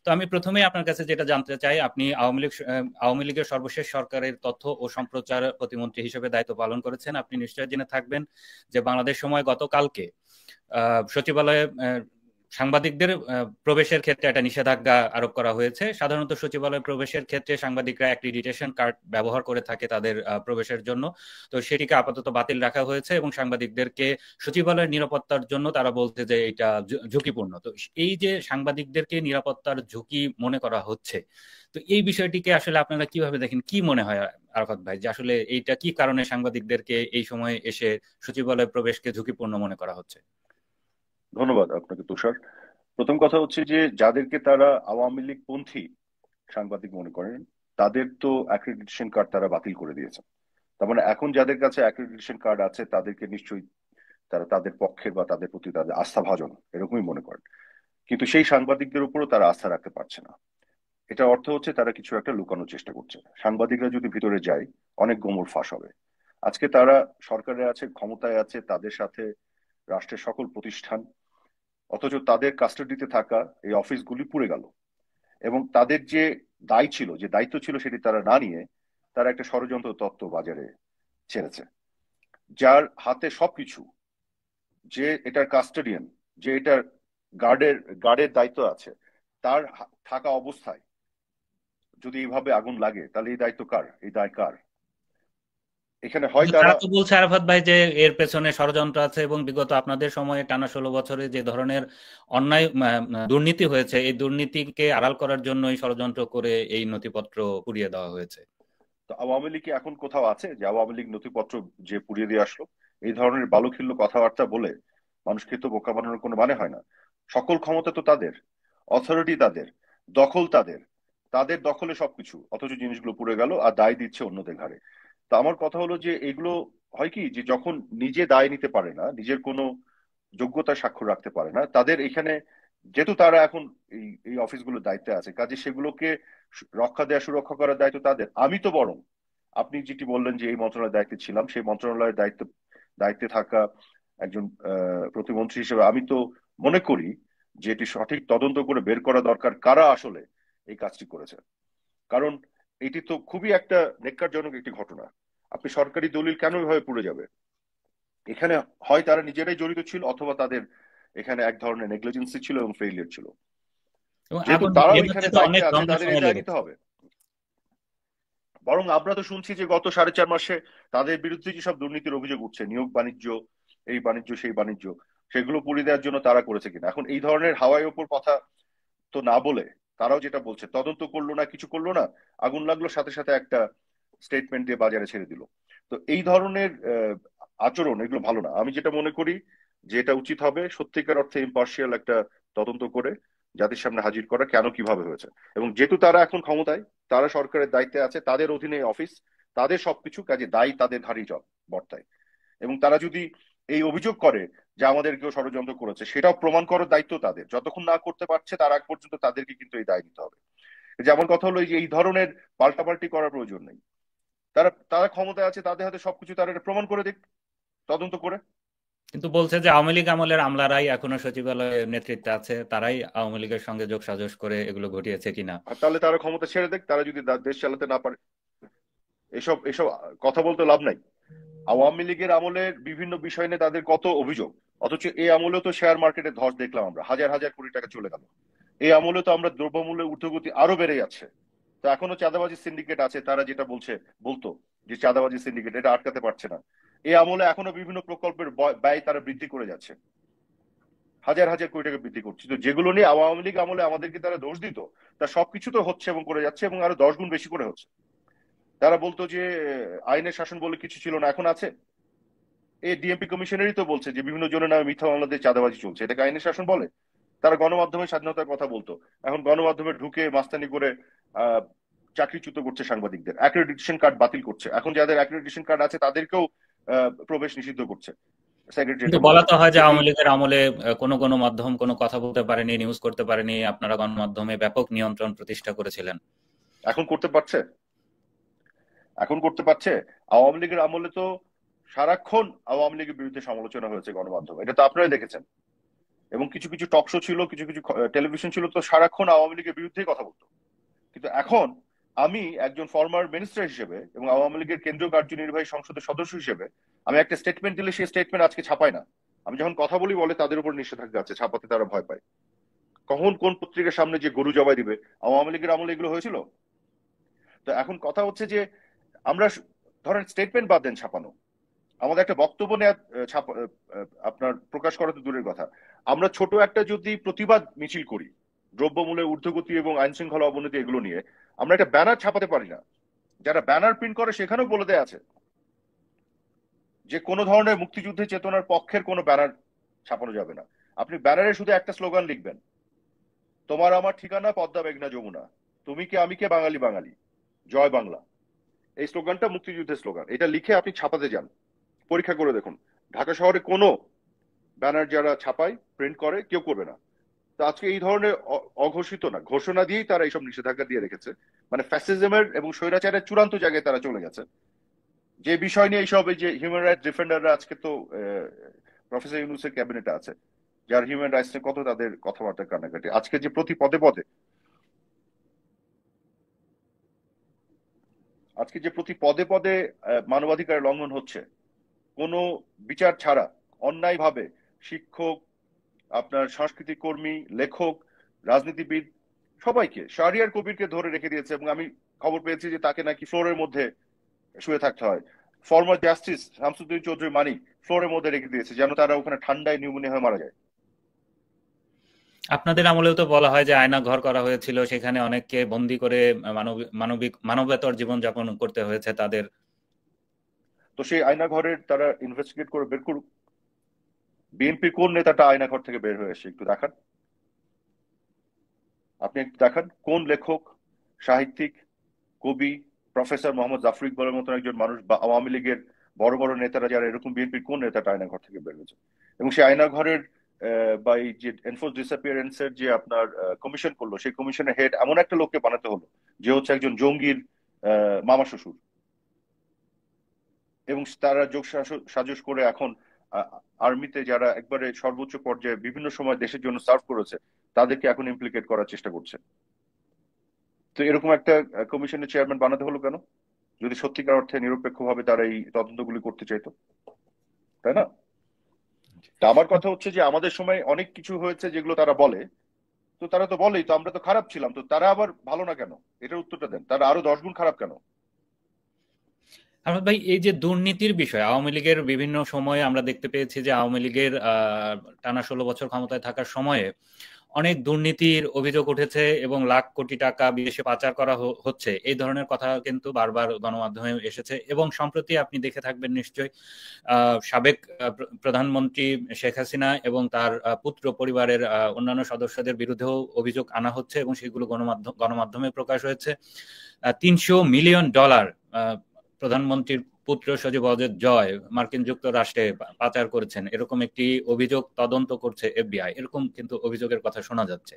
তো আমি প্রথমেই আপনার কাছে যেটা জানতে চাই, আপনি আওয়ামী লীগের সর্বশেষ সরকারের তথ্য ও সম্প্রচার প্রতিমন্ত্রী হিসেবে দায়িত্ব পালন করেছেন। আপনি নিশ্চয়ই জেনে থাকবেন যে বাংলাদেশ সময় গতকালকে সচিবালয়ে সাংবাদিকদের প্রবেশের ক্ষেত্রে একটা নিষেধাজ্ঞা আরোপ করা হয়েছে। সাধারণত সচিবালয়ে প্রবেশের ক্ষেত্রে সাংবাদিকরা অ্যাক্রিডিটেশন কার্ড ব্যবহার করে থাকে তাদের প্রবেশের জন্য। তো সেটিকে আপাতত বাতিল রাখা হয়েছে এবং সাংবাদিকদেরকে সচিবালয়ের নিরাপত্তার জন্য তারা বলছে যে এটা ঝুঁকিপূর্ণ। তো এই যে সাংবাদিকদেরকে নিরাপত্তার ঝুঁকি মনে করা হচ্ছে, তো এই বিষয়টিকে আসলে আপনারা কিভাবে দেখেন? কি মনে হয় আরাফাত ভাই, যে আসলে এইটা কি কারণে সাংবাদিকদেরকে এই সময় এসে সচিবালয় প্রবেশকে ঝুঁকিপূর্ণ মনে করা হচ্ছে? ধন্যবাদ আপনাকে তুষার। প্রথম কথা হচ্ছে যে যাদেরকে তারা আওয়ামী লীগ পন্থী সাংবাদিক মনে করেন, তাদের তো অ্যাক্রেডিটেশন কার্ড তারা বাতিল করে দিয়েছে। তার মানে এখন যাদের কাছে অ্যাক্রেডিটেশন কার্ড আছে তাদেরকে নিশ্চয়ই তারা তাদের পক্ষের বা তাদের প্রতি তাদের আস্থাভাজন এরকমই মনে করেন। কিন্তু সেই সাংবাদিকদের উপরও তারা আস্থা রাখতে পারছে না। এটা অর্থ হচ্ছে তারা কিছু একটা লুকানোর চেষ্টা করছে। সাংবাদিকরা যদি ভিতরে যায়, অনেক গোমর ফাঁস হবে। আজকে তারা সরকারে আছে, ক্ষমতায় আছে, তাদের সাথে রাষ্ট্রের সকল প্রতিষ্ঠান, অথচ তাদের কাস্টাডিতে থাকা এই অফিসগুলি পুড়ে গেল। এবং তাদের যে যে দায়িত্ব ছিল সেটি তারা না নিয়ে তারা একটা ষড়যন্ত্র তত্ত্ব বাজারে ছেড়েছে। যার হাতে সবকিছু, যে এটার কাস্টাডিয়ান, যে এটার গার্ডের গার্ডের দায়িত্ব আছে, তার থাকা অবস্থায় যদি এইভাবে আগুন লাগে, তাহলে এই দায়িত্ব কার? এই দায় কার? এখানে হয় কিন্তু তারা। তারা তো বলছে আরাফাত ভাই যে এর পেছনে ষড়যন্ত্র আছে এবং বিগত আপনাদের সময়ে টানা 16 বছরে যে ধরনের অন্যায় দুর্নীতি হয়েছে, এই দুর্নীতিকে আড়াল করার জন্যই ষড়যন্ত্র করে এই নথিপত্র পুড়িয়ে দেওয়া হয়েছে। তো আওয়ামী লীগ কি এখন কোথাও আছে যে আওয়ামী লীগ নথিপত্র যে পুড়িয়ে দিয়ে আসলো? এই ধরনের বালুখিল্য কথাবার্তা বলে মানুষকে তো বোকা বানানোর কোনো মানে হয় না। সকল ক্ষমতা তো তাদের, অথরিটি তাদের, দখল তাদের, তাদের দখলে সবকিছু, অথচ জিনিসগুলো পুড়ে গেল আর দায় দিচ্ছে অন্যদের ঘাড়ে। তো আমার কথা হলো যে এগুলো হয় কি, যে যখন নিজে দায় নিতে পারে না, নিজের কোনো যোগ্যতা স্বাক্ষর রাখতে পারে না, তাদের এখানে, যেহেতু তারা এখন এই এই অফিসগুলোর দায়িত্বে আছে, কাজে সেগুলোকে রক্ষা দেওয়া সুরক্ষা করার দায়িত্ব তাদের। আমি তো বরং, আপনি যেটি বললেন যে এই মন্ত্রণালয়ের দায়িত্বে ছিলাম, সেই মন্ত্রণালয়ের দায়িত্বে থাকা একজন প্রতিমন্ত্রী হিসেবে আমি তো মনে করি যে এটি সঠিক তদন্ত করে বের করা দরকার কারা আসলে এই কাজটি করেছে। কারণ এটি তো খুবই একটা নেক্কারজনক একটি ঘটনা। আপনি সরকারি দলিল কেন এভাবে পুড়ে যাবে? এখানে হয় তারা নিজেরাই জড়িত ছিল, অথবা তাদের এখানে এক ধরনের নেগলিজেন্সি ছিল এবং ফেইলিয়ার ছিল। এবং যেহেতু আগুন তারাও নেভাতে এখানে তো দায়িত্বে অনেক আছে, লম্বা তাদের এই সময় দায় নিতে লেগেছে। হবে। বরং আমরা তো শুনছি যে গত 4.5 মাসে তাদের বিরুদ্ধে যেসব দুর্নীতির অভিযোগ উঠছে, নিয়োগ বাণিজ্য, এই বাণিজ্য সেই বাণিজ্য, সেগুলো পুড়িয়ে দেওয়ার জন্য তারা করেছে কিনা। এখন এই ধরনের হাওয়ায় ওপর কথা তো না বলে, তারাও যেটা বলছে, তদন্ত করলো না, কিছু করলো না, আগুন লাগলো, সাথে সাথে একটা স্টেটমেন্ট দিয়ে বাজারে ছেড়ে দিল। তো এই ধরনের আচরণ, এগুলো ভালো না। আমি যেটা মনে করি যে এটা উচিত হবে সত্যিকার অর্থে ইম্পার্শিয়াল একটা তদন্ত করে জাতির সামনে হাজির করা, কেন কিভাবে হয়েছে। এবং যেহেতু তারা এখন ক্ষমতায়, তারা সরকারের দায়িত্বে আছে, তাদের অধীনে অফিস, তাদের সবকিছু, কাজে দায়ী তাদের ঘাড়েই বর্তায়। এবং তারা যদি এই অভিযোগ করে যে আমাদের কেউ ষড়যন্ত্র করেছে, সেটাও প্রমাণ করার দায়িত্ব তাদের। যতক্ষণ না করতে পারছে তার আগ পর্যন্ত তাদেরকে কিন্তু এই দায় নিতে হবে। যেমন কথা হলো, এই যে এই ধরনের পাল্টাপাল্টি করার প্রয়োজন নেই। তারা তারা ক্ষমতায় আছে, তাদের হাতে সবকিছু, তারা এটা প্রমাণ করে দিক তদন্ত করে। কিন্তু বলছে যে আওয়ামী লীগ আমলের আমলারাই এখনো সচিবালয়ের নেতৃত্বে আছে, তারাই আওয়ামী লীগের সঙ্গে যোগ সাজস করে এগুলো ঘটিয়েছে কিনা। আর তাহলে তারা ক্ষমতা ছেড়ে দেখ, তারা যদি দেশ চালাতে না পারে। এসব এসব কথা বলতে লাভ নাই। আওয়ামী লীগের আমলে বিভিন্ন বিষয় নিয়ে তাদের কত অভিযোগ, অথচ এই আমলে তো শেয়ার মার্কেটে ধস দেখলাম আমরা, হাজার হাজার কোটি টাকা চলে গেল। এই আমলে তো আমরা দ্রব্যমূল্যের ঊর্ধ্বগতি আরো বেড়ে যাচ্ছে। তো এখনো চাঁদাবাজি সিন্ডিকেট আছে, তারা যেটা বলতো যে চাঁদাবাজি সিন্ডিকেট, এটা আটকাতে পারছে না। এই আমলে এখনো বিভিন্ন প্রকল্পের ব্যয় তারা বৃদ্ধি করে যাচ্ছে, হাজার হাজার কোটি টাকা বৃদ্ধি করছে। তো যেগুলো নিয়ে আওয়ামী লীগ আমলে আমাদেরকে তারা দোষ দিত, তার সবকিছু তো হচ্ছে এবং করে যাচ্ছে, এবং আরো 10 গুণ বেশি করে হচ্ছে। তারা বলতো যে আইনের শাসন বলে কিছু ছিল না, এখন আছে। এই ডিএমপি কমিশনারই তো বলছে যে বিভিন্ন জনের নামে মিথ্যা মামলাতে চাঁদাবাজি চলছে, এটাকে আইনের শাসন বলে? তারা গণমাধ্যমের স্বাধীনতার কথা বলতো, এখন গণমাধ্যমে ঢুকে মাস্তানি করে আহ চাকরিচ্যুত করছে সাংবাদিকদের, অ্যাক্রেডিটেশন কার্ড বাতিল করছে, এখন যাদের অ্যাক্রেডিটেশন কার্ড আছে তাদেরকেও প্রবেশ নিষিদ্ধ করছে কিন্তু সেক্রেটারিয়েটের বলা মধ্যে। তো হয় যে তো এই আওয়ামী লীগের আমলে কোনো কোনো মাধ্যম কোনো কথা বলতে পারেনি, নিউজ করতে পারেনি, আপনারা গণমাধ্যমে ব্যাপক নিয়ন্ত্রণ প্রতিষ্ঠা করেছিলেন। এখন করতে পারছে? এখন করতে পারছে? আওয়ামী লীগের আমলে তো সারাক্ষণ আওয়ামী লীগের বিরুদ্ধে সমালোচনা হয়েছে গণমাধ্যমে, এটা তো আপনারাই দেখেছেন। এবং কিছু কিছু টক শো ছিল, কিছু কিছু টেলিভিশন ছিল, তো সারাক্ষণ আওয়ামী লীগের বিরুদ্ধেই কথা বলতো। কিন্তু এখন আমি একজন ফর্মার মিনিস্টার হিসেবে এবং আওয়ামী লীগের কেন্দ্রীয় কার্যনির্বাহী সংসদের সদস্য হিসেবে আমি একটা স্টেটমেন্ট দিলে সেই স্টেটমেন্ট আজকে ছাপায় না। আমি যখন কথা বলি বলে তাদের উপর নিষেধাজ্ঞা আছে, ছাপাতে তারা ভয় পায়। কখন কোন পত্রিকার সামনে যে গরু জবাই দিবে, আওয়ামী লীগের আমলে এগুলো হয়েছিল? তো এখন কথা হচ্ছে যে আমরা ধরেন স্টেটমেন্ট বাদ দেন ছাপানো, আমাদের একটা বক্তব্য নেওয়া আপনার প্রকাশ করা তো দূরের কথা, আমরা ছোট একটা যদি প্রতিবাদ মিছিল করি দ্রব্যমূল্যের ঊর্ধ্বগতি এবং আইন শৃঙ্খলা অবনতি এগুলো নিয়ে, আমরা একটা ব্যানার ছাপাতে পারি না? যারা ব্যানার প্রিন্ট করে সেখানেও বলে দেয়া আছে যে কোনো ধরনের মুক্তিযুদ্ধের চেতনার পক্ষের কোনো ব্যানার ছাপানো যাবে না। আপনি ব্যানারে শুধু একটা স্লোগান লিখবেন, তোমার আমার ঠিকানা পদ্মা মেঘনা যমুনা, তুমি কে আমি কে বাঙালি বাঙালি, জয় বাংলা। এই স্লোগানটা মুক্তিযুদ্ধের স্লোগান, এটা লিখে আপনি ছাপাতে যান, পরীক্ষা করে দেখুন ঢাকা শহরে কোনো ব্যানার যারা ছাপায় প্রিন্ট করে কেউ করবে না। তো আজকে এই ধরনের অঘোষিত না, ঘোষণা দিয়েই তারা এইসব নিষেধাজ্ঞা দিয়ে রেখেছে। মানে ফ্যাসিজমের এবং স্বৈরাচারের চূড়ান্ত জায়গায় তারা চলে গেছে। যে বিষয় নিয়ে এইসব, এই যে হিউম্যান রাইটস ডিফেন্ডাররা আজকে তো প্রফেসর ইউনূসের ক্যাবিনেটে আছে, যার হিউম্যান রাইটস নিয়ে কত তাদের কথাবার্তা কান্নাকাটি, আজকে যে প্রতি পদে পদে আজকে যে প্রতি পদে পদে মানবাধিকার লঙ্ঘন হচ্ছে কোনো বিচার ছাড়া, অন্যায়ভাবে শিক্ষক, আপনার সাংস্কৃতিক কর্মী, লেখক, রাজনীতিবিদ সবাইকে, শাহরিয়ার কবিরকে ধরে রেখে দিয়েছে এবং আমি খবর পেয়েছি যে তাকে নাকি ফ্লোরের মধ্যে শুয়ে থাকতে হয়। ফর্মার জাস্টিস শামসুদ্দিন চৌধুরী মানিক ফ্লোরের মধ্যে রেখে দিয়েছে যেন তারা ওখানে ঠান্ডায় নিউমোনিয়া হয়ে মারা যায়। আপনাদের আমলেও তো বলা হয় যে আয়না ঘর করা হয়েছিল, সেখানে অনেককে বন্দি করে মানবেতর জীবনযাপন করতে হয়েছে তাদের। তো সেই আয়না ঘরের তারা ইনভেস্টিগেট করে বের করুক, বিএনপির কোন নেতাটা আয়না ঘর থেকে বের হয়ে এসে একটু দেখান, আপনি একটু দেখান কোন লেখক, সাহিত্যিক, কবি, প্রফেসর মোহাম্মদ জাফর ইকবালের মতন একজন মানুষ বা আওয়ামী লীগের বড় বড় নেতারা যারা এরকম, বিএনপির কোন নেতাটা আয়না ঘর থেকে বের হয়েছে? এবং সেই আয়না ঘরের বা এই যে এনফোর্স ডিসঅ্যাপিয়ারেন্স এর যে আপনার কমিশন করলো, সেই কমিশনের হেড এমন একটা লোককে বানাতে হলো যে হচ্ছে একজন জঙ্গির মামা শ্বশুর, এবং তারা যোগ সাজস করে এখন আর্মিতে যারা একবারে সর্বোচ্চ পর্যায়ে বিভিন্ন সময় দেশের জন্য সার্ভ করেছে তাদেরকে এখন ইমপ্লিকেট করার চেষ্টা করছে। তো এরকম একটা কমিশনের চেয়ারম্যান বানাতে হলো কেন, যদি সত্যিকার অর্থে নিরপেক্ষভাবে তারা এই তদন্তগুলি করতে চাইতো, তাই না? তা আমার কথা হচ্ছে যে আমাদের সময় অনেক কিছু হয়েছে যেগুলো তারা বলে, তো তারা তো বলেই তো আমরা তো খারাপ ছিলাম, তো তারা আবার ভালো না কেন? এটার উত্তরটা দেন, তারা আরো 10 গুণ খারাপ কেন? আহমদ ভাই, এই যে দুর্নীতির বিষয়, আওয়ামী লীগের বিভিন্ন সময়ে আমরা দেখতে পেয়েছি যে আওয়ামী লীগের টানা 16 বছর ক্ষমতায় থাকার সময়ে অনেক দুর্নীতির অভিযোগ উঠেছে এবং লাখ কোটি টাকা বিদেশে পাচার করা হচ্ছে, এই ধরনের কথা কিন্তু বারবার গণমাধ্যমে এসেছে। এবং সম্প্রতি আপনি দেখে থাকবেন নিশ্চয়ই, সাবেক প্রধানমন্ত্রী শেখ হাসিনা এবং তার পুত্র পরিবারের অন্যান্য সদস্যদের বিরুদ্ধেও অভিযোগ আনা হচ্ছে এবং সেগুলো গণমাধ্যমে প্রকাশ হয়েছে। $300 মিলিয়ন প্রধানমন্ত্রীর পুত্র সজীব ওয়াজেদ জয় মার্কিন যুক্তরাষ্ট্রে পাচার করেছেন, এরকম একটি অভিযোগ তদন্ত করছে এফবিআই, এরকম কিন্তু অভিযোগের কথা শোনা যাচ্ছে।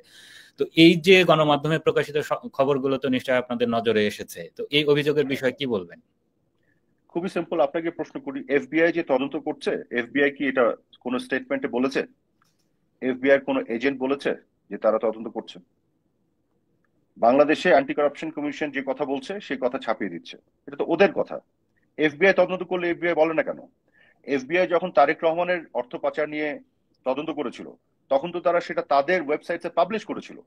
তো এই যে গণমাধ্যমে প্রকাশিত খবরগুলো তো নিশ্চয়ই আপনাদের নজরে এসেছে, তো এই অভিযোগের বিষয়ে কি বলবেন? খুবই সিম্পল, আপনাকে প্রশ্ন করি, এফবিআই যে তদন্ত করছে, এফবিআই কি এটা কোনো স্টেটমেন্টে বলেছে? এফবিআই কোনো এজেন্ট বলেছে যে তারা তদন্ত করছে? বাংলাদেশে অ্যান্টি কারাপশন কমিশন যে কথা বলছে সেই কথা ছাপিয়ে দিচ্ছে, এটা তো ওদের কথা। এফবিআই তদন্ত করলে এফবিআই বলে না কেন? এফবিআই যখন তারেক রহমানের অর্থ পাচার নিয়ে তদন্ত করেছিল তখন তো তারা সেটা তাদের ওয়েবসাইটে পাবলিশ করেছিল,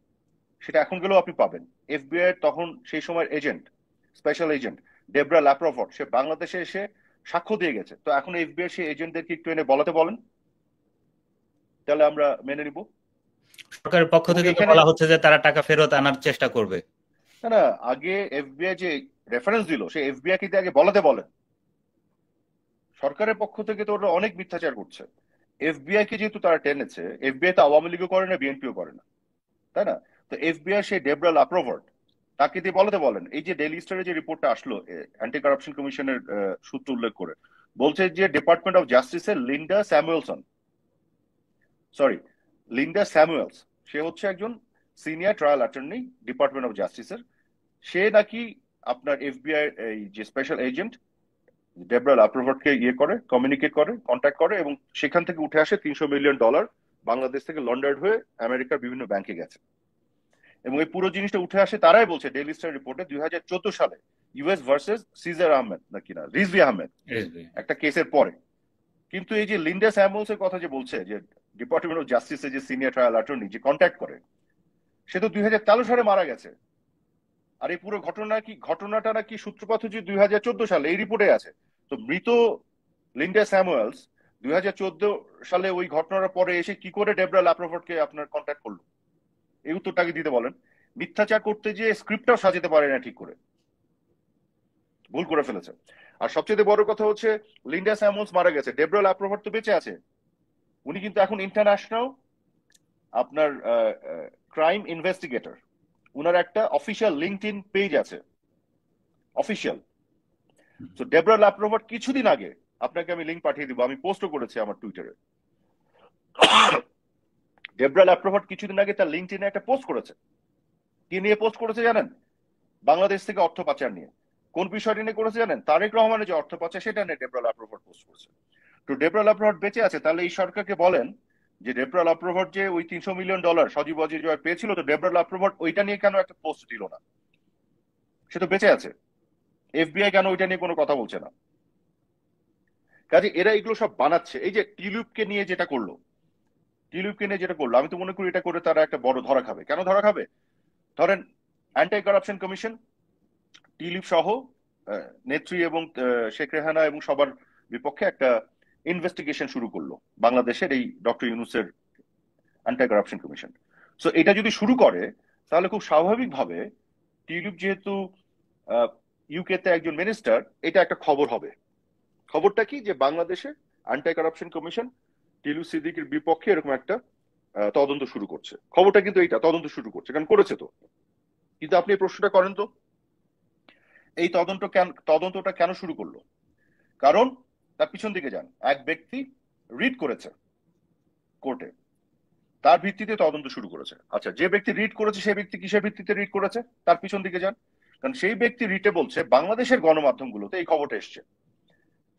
সেটা এখন গেলেও আপনি পাবেন। এফবিআই তখন সেই সময়ের এজেন্ট, স্পেশাল এজেন্ট ডেবরা ল্যাপ্রভট, সে বাংলাদেশে এসে সাক্ষ্য দিয়ে গেছে। তো এখন এফবিআই সেই এজেন্টদেরকে একটু এনে বলাতে বলেন, তাহলে আমরা মেনে নিব। সরকারের পক্ষ এবং থেকে তো এখানে বলা হচ্ছে যে তারা টাকা ফেরত আনার চেষ্টা করবে। না না, আগে এফবিআই যে রেফারেন্স দিল সেই এফবিআই কিন্তু আগে বলাতে বলেন। সরকারের পক্ষ থেকে তো ওরা অনেক মিথ্যাচার করছে। এফবিআই কে যেহেতু তারা টেনেছে, এফবিআই তো আওয়ামী লীগও করে না, বিএনপিও করে না, তাই না? তো এফবিআই সেই ডেবরা লাপ্রভট তাকে দিয়ে বলাতে বলেন। এই যে ডেইলি স্টারে যে রিপোর্টটা আসলো অ্যান্টি কারাপশন কমিশনের সূত্র উল্লেখ করে, বলছে যে ডিপার্টমেন্ট অফ জাস্টিসের লিন্ডা স্যামুয়েলস, সে হচ্ছে একজন senior trial attorney department of জাস্টিসের। সে নাকি আপনার এফবিআই এই যে স্পেশাল এজেন্ট ডেবরা লাপ্রভটকে ইয়ে করে, কমিউনিকেট করে, কন্ট্যাক্ট করে এবং সেখান থেকে উঠে আসে $300 মিলিয়ন বাংলাদেশ থেকে লন্ডার্ড হয়ে আমেরিকার বিভিন্ন ব্যাংকে গেছে। এবং এই পুরো জিনিসটা উঠে আসে, তারাই বলছে ডেইলি স্টার রিপোর্টে 2014 সালে ইউএস ভার্সেস সিজার আহমেদ নাকি না রিজভি আহমেদ একটা কেসের পরে। কিন্তু এই যে লিন্ডা স্যামুয়েলস এর কথা যে বলছে যে ডিপার্টমেন্ট অফ জাস্টিসের যে সিনিয়র ট্রায়াল অ্যাটর্নি যে কন্ট্যাক্ট করে, সে তো 2013 সালে মারা গেছে। আর এই পুরো ঘটনাটা নাকি সূত্রপাত হচ্ছে 2014 সালে, এই রিপোর্টে আছে। তো মৃত লিন্ডা স্যামুয়েলস 2014 সালে ওই ঘটনার পরে এসে কি করে ডেবরা ল্যাপ্রফোর্ডকে আপনার কন্ট্যাক্ট করলো, এই উত্তরটাকে দিতে বলেন। মিথ্যাচার করতে যে স্ক্রিপ্টটাও সাজাতে পারে না ঠিক করে, ভুল করে ফেলেছে। আর সবচেয়ে বড় কথা হচ্ছে লিন্ডা স্যামুয়েলস মারা গেছে, ডেবরা ল্যাপ্রফোর্ড তো বেঁচে আছে। উনি কিন্তু এখন ইন্টারন্যাশনাল আপনার ক্রাইম ইনভেস্টিগেটর। উনার একটা অফিসিয়াল লিঙ্কডইন পেজ আছে, অফিসিয়াল। তো ডেবরা ল্যাপ্রফোর্ড কিছুদিন আগে, আপনাকে আমি লিঙ্ক পাঠিয়ে দিব, আমি পোস্টও করেছি আমার টুইটারে। ডেবরা ল্যাপ্রফোর্ড কিছুদিন আগে তার লিঙ্কডইনে একটা পোস্ট করেছে। কি নিয়ে পোস্ট করেছে জানেন? বাংলাদেশ থেকে অর্থ পাচার নিয়ে। কোন বিষয়টি নিয়ে করেছে জানেন? তারেক রহমানের যে অর্থ পাচার সেটা নিয়ে ডেবরা ল্যাপ্রফোর্ড পোস্ট করছে। তো ডেবরা ল্যাপ্রফোর্ড বেঁচে আছে, তাহলে এই সরকারকে বলেন যে ডেবরা ল্যাপ্রফোর্ড যে ওই $300 মিলিয়ন সজীব ওয়াজির জয় পেয়েছিল, তো ডেবরা ল্যাপ্রফোর্ড ওইটা নিয়ে কেন একটা পোস্ট দিল না? সে তো বেঁচে আছে। এফবিআই কেন ওইটা নিয়ে কোনো কথা বলছে না? কাজে এরা এগুলো সব বানাচ্ছে। এই যে টিউলিপকে নিয়ে যেটা করলো, আমি তো মনে করি এটা করে তারা একটা বড় ধরা খাবে। কেন ধরা খাবে? ধরেন অ্যান্টি কারাপশন কমিশন টিউলিপ সহ নেত্রী এবং শেখ রেহানা এবং সবার বিপক্ষে একটা ইনভেস্টিগেশন শুরু করলো, বাংলাদেশের এই ডক্টর ইউনূসের অ্যান্টি কারাপশন কমিশন। সো এটা যদি শুরু করে, তাহলে খুব স্বাভাবিকভাবে টিউলিপ যেহেতু ইউকে তে একজন মিনিস্টার, এটা একটা খবর হবে। খবরটা কি? যে বাংলাদেশে অ্যান্টি কারাপশন কমিশন টিউলিপ সিদ্দিকের বিপক্ষে এরকম একটা তদন্ত শুরু করছে। খবরটা কিন্তু এইটা, তদন্ত শুরু করছে, কারণ করেছে তো। কিন্তু আপনি এই প্রশ্নটা করেন তো, এই তদন্তটা কেন শুরু করলো? কারণ তার পিছন দিকে যান, এক ব্যক্তি রিড করেছে কোর্টে, তার ভিত্তিতে তদন্ত শুরু করেছে। আচ্ছা, যে ব্যক্তি রিড করেছে সেই ব্যক্তি কিসের ভিত্তিতে রিড করেছে? তার পিছন দিকে যান, কারণ সেই ব্যক্তি রিটে বলছে বাংলাদেশের গণমাধ্যমগুলোতে এই খবরটা এসছে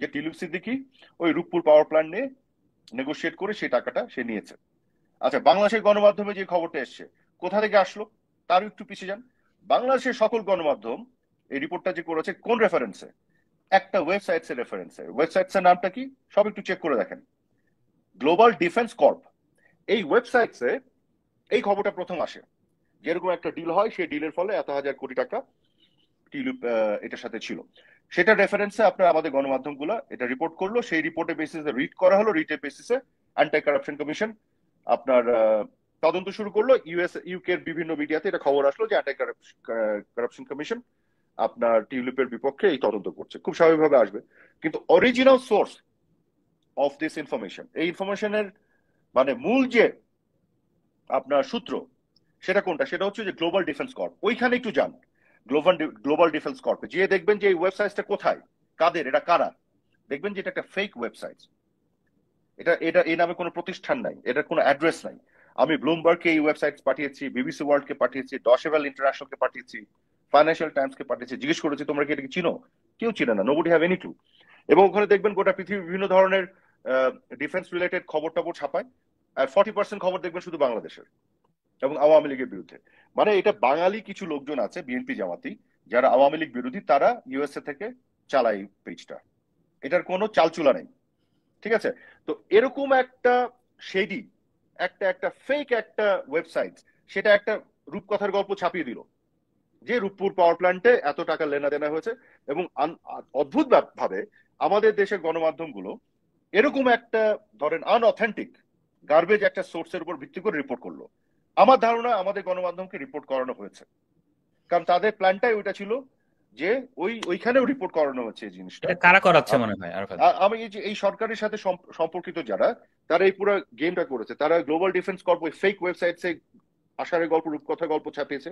যে টিউলিপ সিদ্দিকী ওই রূপপুর পাওয়ার প্ল্যান্ট নিয়ে নেগোশিয়েট করে সেই টাকাটা সে নিয়েছে। আচ্ছা, বাংলাদেশের গণমাধ্যমে যে খবরটা এসছে কোথা থেকে আসলো? তার একটু পিছিয়ে যান। বাংলাদেশের সকল গণমাধ্যম এই রিপোর্টটা যে করেছে কোন রেফারেন্সে? একটা ওয়েবসাইটস এর রেফারেন্সে। ওয়েবসাইটস এর নামটা কি? সব একটু চেক করে দেখেন। Global defence corp. এই ওয়েবসাইটসে এই খবরটা প্রথম আসে, যেরকম একটা ডিল হয়, সেই ডিলের ফলে এত হাজার কোটি টাকা টিউলিপ এটার সাথে ছিল। সেটা রেফারেন্সে আপনার আমাদের গণমাধ্যমগুলো এটা রিপোর্ট করলো। সেই রিপোর্টের বেসিসে রিড করা হলো, রিটের বেসিসে অ্যান্টি কারাপশন কমিশন আপনার তদন্ত শুরু করলো। ইউকে এর বিভিন্ন মিডিয়াতে এটা খবর আসলো যে অ্যান্টি কারাপশন কমিশন আপনার টিউলিপের বিপক্ষে এই তদন্ত করছে। খুব স্বাভাবিকভাবে আসবে। কিন্তু original source of this information, এই ইনফরমেশনের মানে মূল যে আপনার সূত্র, সেটা কোনটা? সেটা হচ্ছে যে গ্লোবাল ডিফেন্স কর্প। ওইখানে একটু যান, গ্লোবাল ডিফেন্স কর্পে যে দেখবেন যে এই ওয়েবসাইটটা কোথায়, কাদের, এটা কারা। দেখবেন যে এটা একটা ফেক ওয়েবসাইট। এটা এটা এই নামে কোনো প্রতিষ্ঠান নাই, এটার কোনো অ্যাড্রেস নাই। আমি ব্লুমবার্গকে এই ওয়েবসাইট পাঠিয়েছি, বিবিসি ওয়ার্ল্ডকে পাঠিয়েছি, ডশেভেল ইন্টারন্যাশনালকে পাঠিয়েছি, ফাইন্যান্সিয়াল টাইমসকে পাঠিয়েছি, জিজ্ঞেস করেছি তোমরা কি এটাকে চিনো? কেউ চিনে না, নোবডি হ্যাভ এনি ক্লু। এবং ওখানে দেখবেন গোটা পৃথিবীর বিভিন্ন ধরনের ডিফেন্স রিলেটেড খবর টবর ছাপায়, আর 40% খবর দেখবেন শুধু বাংলাদেশের এবং আওয়ামী লীগের বিরুদ্ধে। মানে এটা বাঙালি কিছু লোকজন আছে বিএনপি জামাতি যারা আওয়ামী লীগ বিরোধী, তারা ইউএসএ থেকে চালায় পেজটা। এটার কোনো চালচুলা নেই, ঠিক আছে? তো এরকম একটা শেডি, একটা একটা ফেক একটা ওয়েবসাইট, সেটা একটা রূপকথার গল্প ছাপিয়ে দিল যে রূপপুর পাওয়ার প্ল্যান্টে এত টাকা লেনাদেনা হয়েছে। এবং অদ্ভুত ভাবে আমাদের দেশের গণমাধ্যমগুলো এরকম একটা ধরেন আনঅথেন্টিক গার্বেজ একটা সোর্সের উপর ভিত্তি করে রিপোর্ট করলো। আমার ধারণা আমাদের গণমাধ্যমকে রিপোর্ট করানো হয়েছে, কারণ তাদের প্ল্যানটাই ওইটা ছিল যে ওইখানেও রিপোর্ট করানো হচ্ছে এই জিনিসটা। কারা করাচ্ছে মনে হয়? আমি এই যে এই সরকারের সাথে সম্পর্কিত যারা, তারা এই পুরো গেমটা করেছে। তারা গ্লোবাল ডিফেন্স কর্প ওই ফেক ওয়েবসাইটসে আষাঢ়ের গল্প, রূপকথা গল্প ছাপিয়েছে।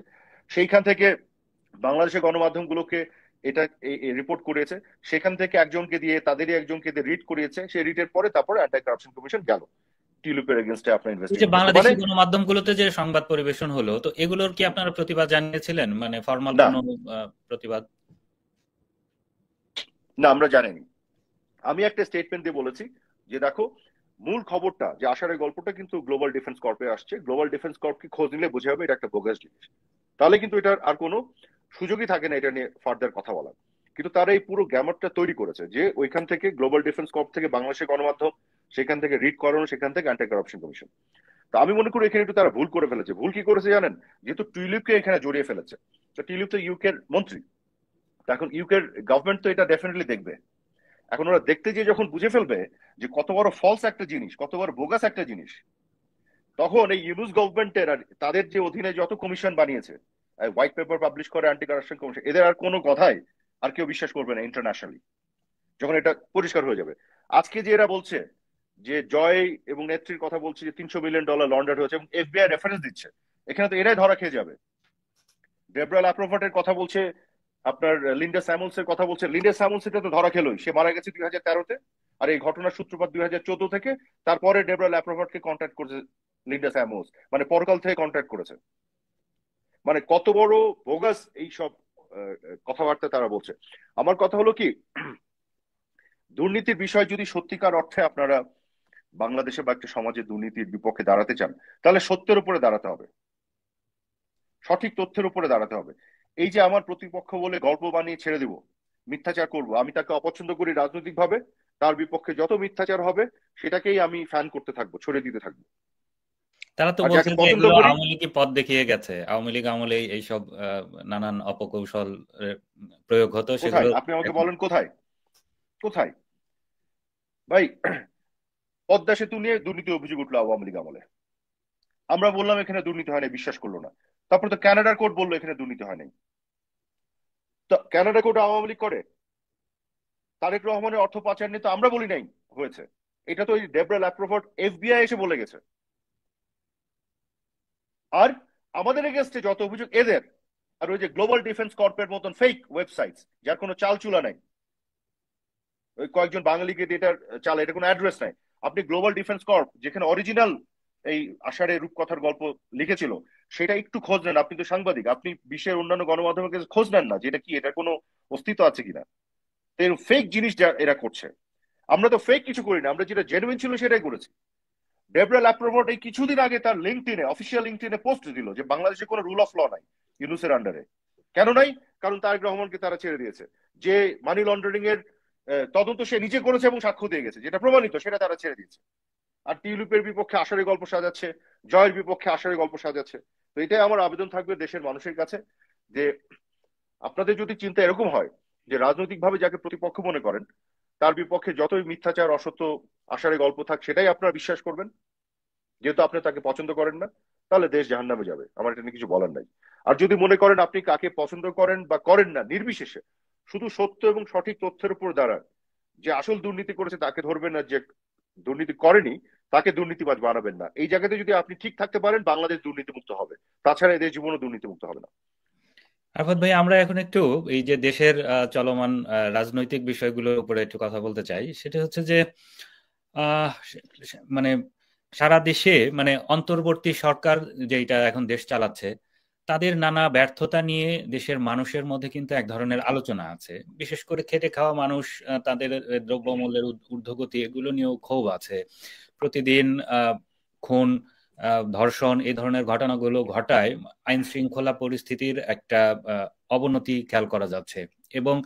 সেইখান থেকে বাংলাদেশের গণমাধ্যমগুলোকে এটা রিপোর্ট করিয়েছে। সেখান থেকে একজনকে দিয়ে, তাদেরই একজনকে দিয়ে রিড করিয়েছে। সেই রিডের পরে তারপরে অ্যান্টি কারাপশন কমিশন গেল টিউলিপের এগেইনস্টে আপনার ইনভেস্টিগেশন। বাংলাদেশি গণমাধ্যমগুলোতে যে সংবাদ পরিবেশন হলো, তো এগুলোর কি আপনারা প্রতিবাদ জানিয়েছিলেন? মানে ফরমাল কোনো প্রতিবাদ? না, আমরা জানিনি। আমি একটা স্টেটমেন্ট দিয়ে বলেছি যে দেখো, মূল খবরটা যে আসার এই গল্পটা কিন্তু গ্লোবাল ডিফেন্স কর্পে আসছে। গ্লোবাল ডিফেন্স কর্পকে খোঁজ নিলে বোঝা যাবে এটা একটা বোগাস জিনিস। তাহলে কিন্তু এটার আর কোনো সুযোগই থাকে না এটা নিয়ে ফার্দার কথা বলার। কিন্তু তারা এই পুরো গ্যামারটা তৈরি করেছে যে ওইখান থেকে গ্লোবাল ডিফেন্স কর্প থেকে বাংলাদেশের গণমাধ্যম, সেখান থেকে রিড করানো, সেখান থেকে অ্যান্টি কারাপশন কমিশন। তো আমি মনে করি এখানে একটু তারা ভুল করে ফেলেছে। ভুল কি করেছে জানেন? যেহেতু টিউলিপকে এখানে জড়িয়ে ফেলেছে, তো টিউলিপ তো ইউকের মন্ত্রী, তো এখন ইউকের গভর্নমেন্ট তো এটা ডেফিনেটলি দেখবে। এখন ওরা দেখতে গিয়ে যখন বুঝে ফেলবে যে কত বড় ফলস একটা জিনিস, কত বড় বোগাস একটা জিনিস, তখন এই ইউনুস গভর্নমেন্টের আর তাদের যে অধীনে যত কমিশন বানিয়েছে, হোয়াইট পেপার পাবলিশ করে অ্যান্টি কারাপশন কমিশন, এদের আর কোনো কথাই আর কেউ বিশ্বাস করবে না ইন্টারন্যাশনালি, যখন এটা পরিষ্কার হয়ে যাবে। আজকে যে এরা বলছে যে জয় এবং নেত্রীর কথা বলছে যে $300 মিলিয়ন লন্ডার হয়েছে এবং এফবিআই রেফারেন্স দিচ্ছে, এখানে তো এরাই ধরা খেয়ে যাবে। ডেবরা ল্যাপ্রোভাটের কথা বলছে, আপনার লিন্ডা স্যামুলসের কথা বলছে। লিন্ডা স্যামুলস এটা তো ধরা খেলোই, সে মারা গেছে 2013-তে। আর এই ঘটনার সূত্রপাত 2014 থেকে। তারপরে ডেবরা ল্যাপ্রোভাটকে কন্ট্যাক্ট করেছে লিন্ডা স্যামুলস, মানে পরকাল থেকে কন্ট্যাক্ট করেছে। মানে কত বড় বোগাস এই সব কথাবার্তা তারা বলছে। আমার কথা হলো কি, দুর্নীতির বিষয় যদি সত্যিকার অর্থে আপনারা বাংলাদেশে বা একটা সমাজে দুর্নীতির বিপক্ষে দাঁড়াতে চান, তাহলে সত্যের উপরে দাঁড়াতে হবে, সঠিক তথ্যের উপরে দাঁড়াতে হবে। এই যে আমার প্রতিপক্ষ বলে গল্প বানিয়ে ছেড়ে দিব, মিথ্যাচার করব, আমি তাকে অপছন্দ করি রাজনৈতিকভাবে, তার বিপক্ষে যত মিথ্যাচার হবে সেটাকেই আমি ফ্যান করতে থাকবো, ছড়িয়ে দিতে থাকবো। তারা তো আর বলছে যাকে যে পছন্দ এগুলো করি, আওয়ামী লীগই পথ দেখিয়ে গেছে, আওয়ামী লীগ আমলে এইসব নানান অপকৌশল প্রয়োগ হতো, সেগুলো কোথায় আপনি আমাকে এখন। বলেন, কোথায়? কোথায় ভাই? পদ্মা সেতু নিয়ে দুর্নীতি অভিযোগ উঠলো আওয়ামী লীগ আমলে, আমরা বললাম এখানে দুর্নীতি হয় না, বিশ্বাস করলো না। তারপর তো কানাডার কোর্ট বললো এখানে দুর্নীতি হয় নাই। তো কানাডা কোর্ট আওয়ামী লীগ করে? তারেক রহমানের অর্থ পাচার নিয়ে তো আমরা বলি নাই হয়েছে, এটা তো ওই ডেবরা ল্যাপ্রোভার্ট এফবিআই এসে বলে গেছে। আর আমাদের এগেনস্টে যত অভিযোগ এদের, আর ওই যে গ্লোবাল ডিফেন্স কর্পের মতন ফেক ওয়েবসাইট যার কোনো চাল চুলা নাই, ওই কয়েকজন বাঙালিকে দিয়ে এটার চাল, এটা কোনো অ্যাড্রেস নাই। আপনি গ্লোবাল ডিফেন্স কর্প যেখানে অরিজিনাল এই আষাঢ়ে রূপকথার গল্প লিখেছিল, সেটা একটু খোঁজ নেন। আপনি তো সাংবাদিক, আপনি বিশ্বের অন্যান্য গণমাধ্যমের কাছে খোঁজ নেন না যে এটা কি, এটার কোনো অস্তিত্ব আছে কিনা। তো এর ফেক জিনিস যা এরা করছে, আমরা তো ফেক কিছু করি না, আমরা যেটা জেনুইন ছিল সেটাই করেছি। ডেবরা ল্যাপ্রোভোট এই কিছুদিন আগে তার লিঙ্কডইনে, অফিসিয়াল লিঙ্কডইনে পোস্ট দিল যে বাংলাদেশে কোনো রুল অফ ল নাই ইউনুসের আন্ডারে। কেন নাই? কারণ তারেক রহমানকে তারা ছেড়ে দিয়েছে। যে মানি লন্ডারিং এর তদন্ত সে নিজে করেছে এবং সাক্ষ্য দিয়ে গেছে, যেটা প্রমাণিত, সেটা তারা ছেড়ে দিয়েছে। আর টিউলিপের বিপক্ষে আষাঢ়ে গল্প সাজাচ্ছে, জয়ের বিপক্ষে আষাঢ়ে গল্প সাজাচ্ছে। তো এটাই আমার আবেদন থাকবে দেশের মানুষের কাছে, যে আপনাদের যদি চিন্তা এরকম হয় যে রাজনৈতিকভাবে যাকে প্রতিপক্ষ মনে করেন তার বিপক্ষে যতই মিথ্যাচার অসত্য আষাঢ়ে গল্প থাক সেটাই আপনারা বিশ্বাস করবেন, যেহেতু আপনি তাকে পছন্দ করেন না, তাহলে দেশ জাহান্নামে যাবে, আমার এটা নিয়ে কিছু বলার নাই। আর যদি মনে করেন আপনি কাকে পছন্দ করেন বা করেন না নির্বিশেষে, শুধু সত্য এবং সঠিক তথ্যের উপর দাঁড়ান, যে আসল দুর্নীতি করেছে তাকে ধরবেন না, যে দুর্নীতি করেনি তাকে দুর্নীতিবাজ বানাবেন না, এই জায়গাতে যদি আপনি ঠিক থাকতে পারেন বাংলাদেশ দুর্নীতিমুক্ত হবে। তাছাড়া এদের জীবনও দুর্নীতিমুক্ত হবে না। আরাফাত ভাই, আমরা এখন একটু এই যে দেশের চলমান রাজনৈতিক বিষয়গুলোর উপরে একটু কথা বলতে চাই। সেটা হচ্ছে যে মানে সারা দেশে মানে অন্তর্বর্তী সরকার যেটা এখন দেশ চালাচ্ছে, তাদের নানা ব্যর্থতা নিয়ে দেশের মানুষের মধ্যে কিন্তু এক ধরনের আলোচনা আছে। বিশেষ করে খেটে খাওয়া মানুষ, তাদের দ্রব্যমূল্যের ঊর্ধ্বগতি, এগুলো নিয়েও ক্ষোভ আছে। প্রতিদিন খুন, ধর্ষণ, এই ধরনের ঘটনাগুলো ঘটায় আইন শৃঙ্খলা পরিস্থিতির একটা অবনতি খেয়াল করা যাচ্ছে। এবং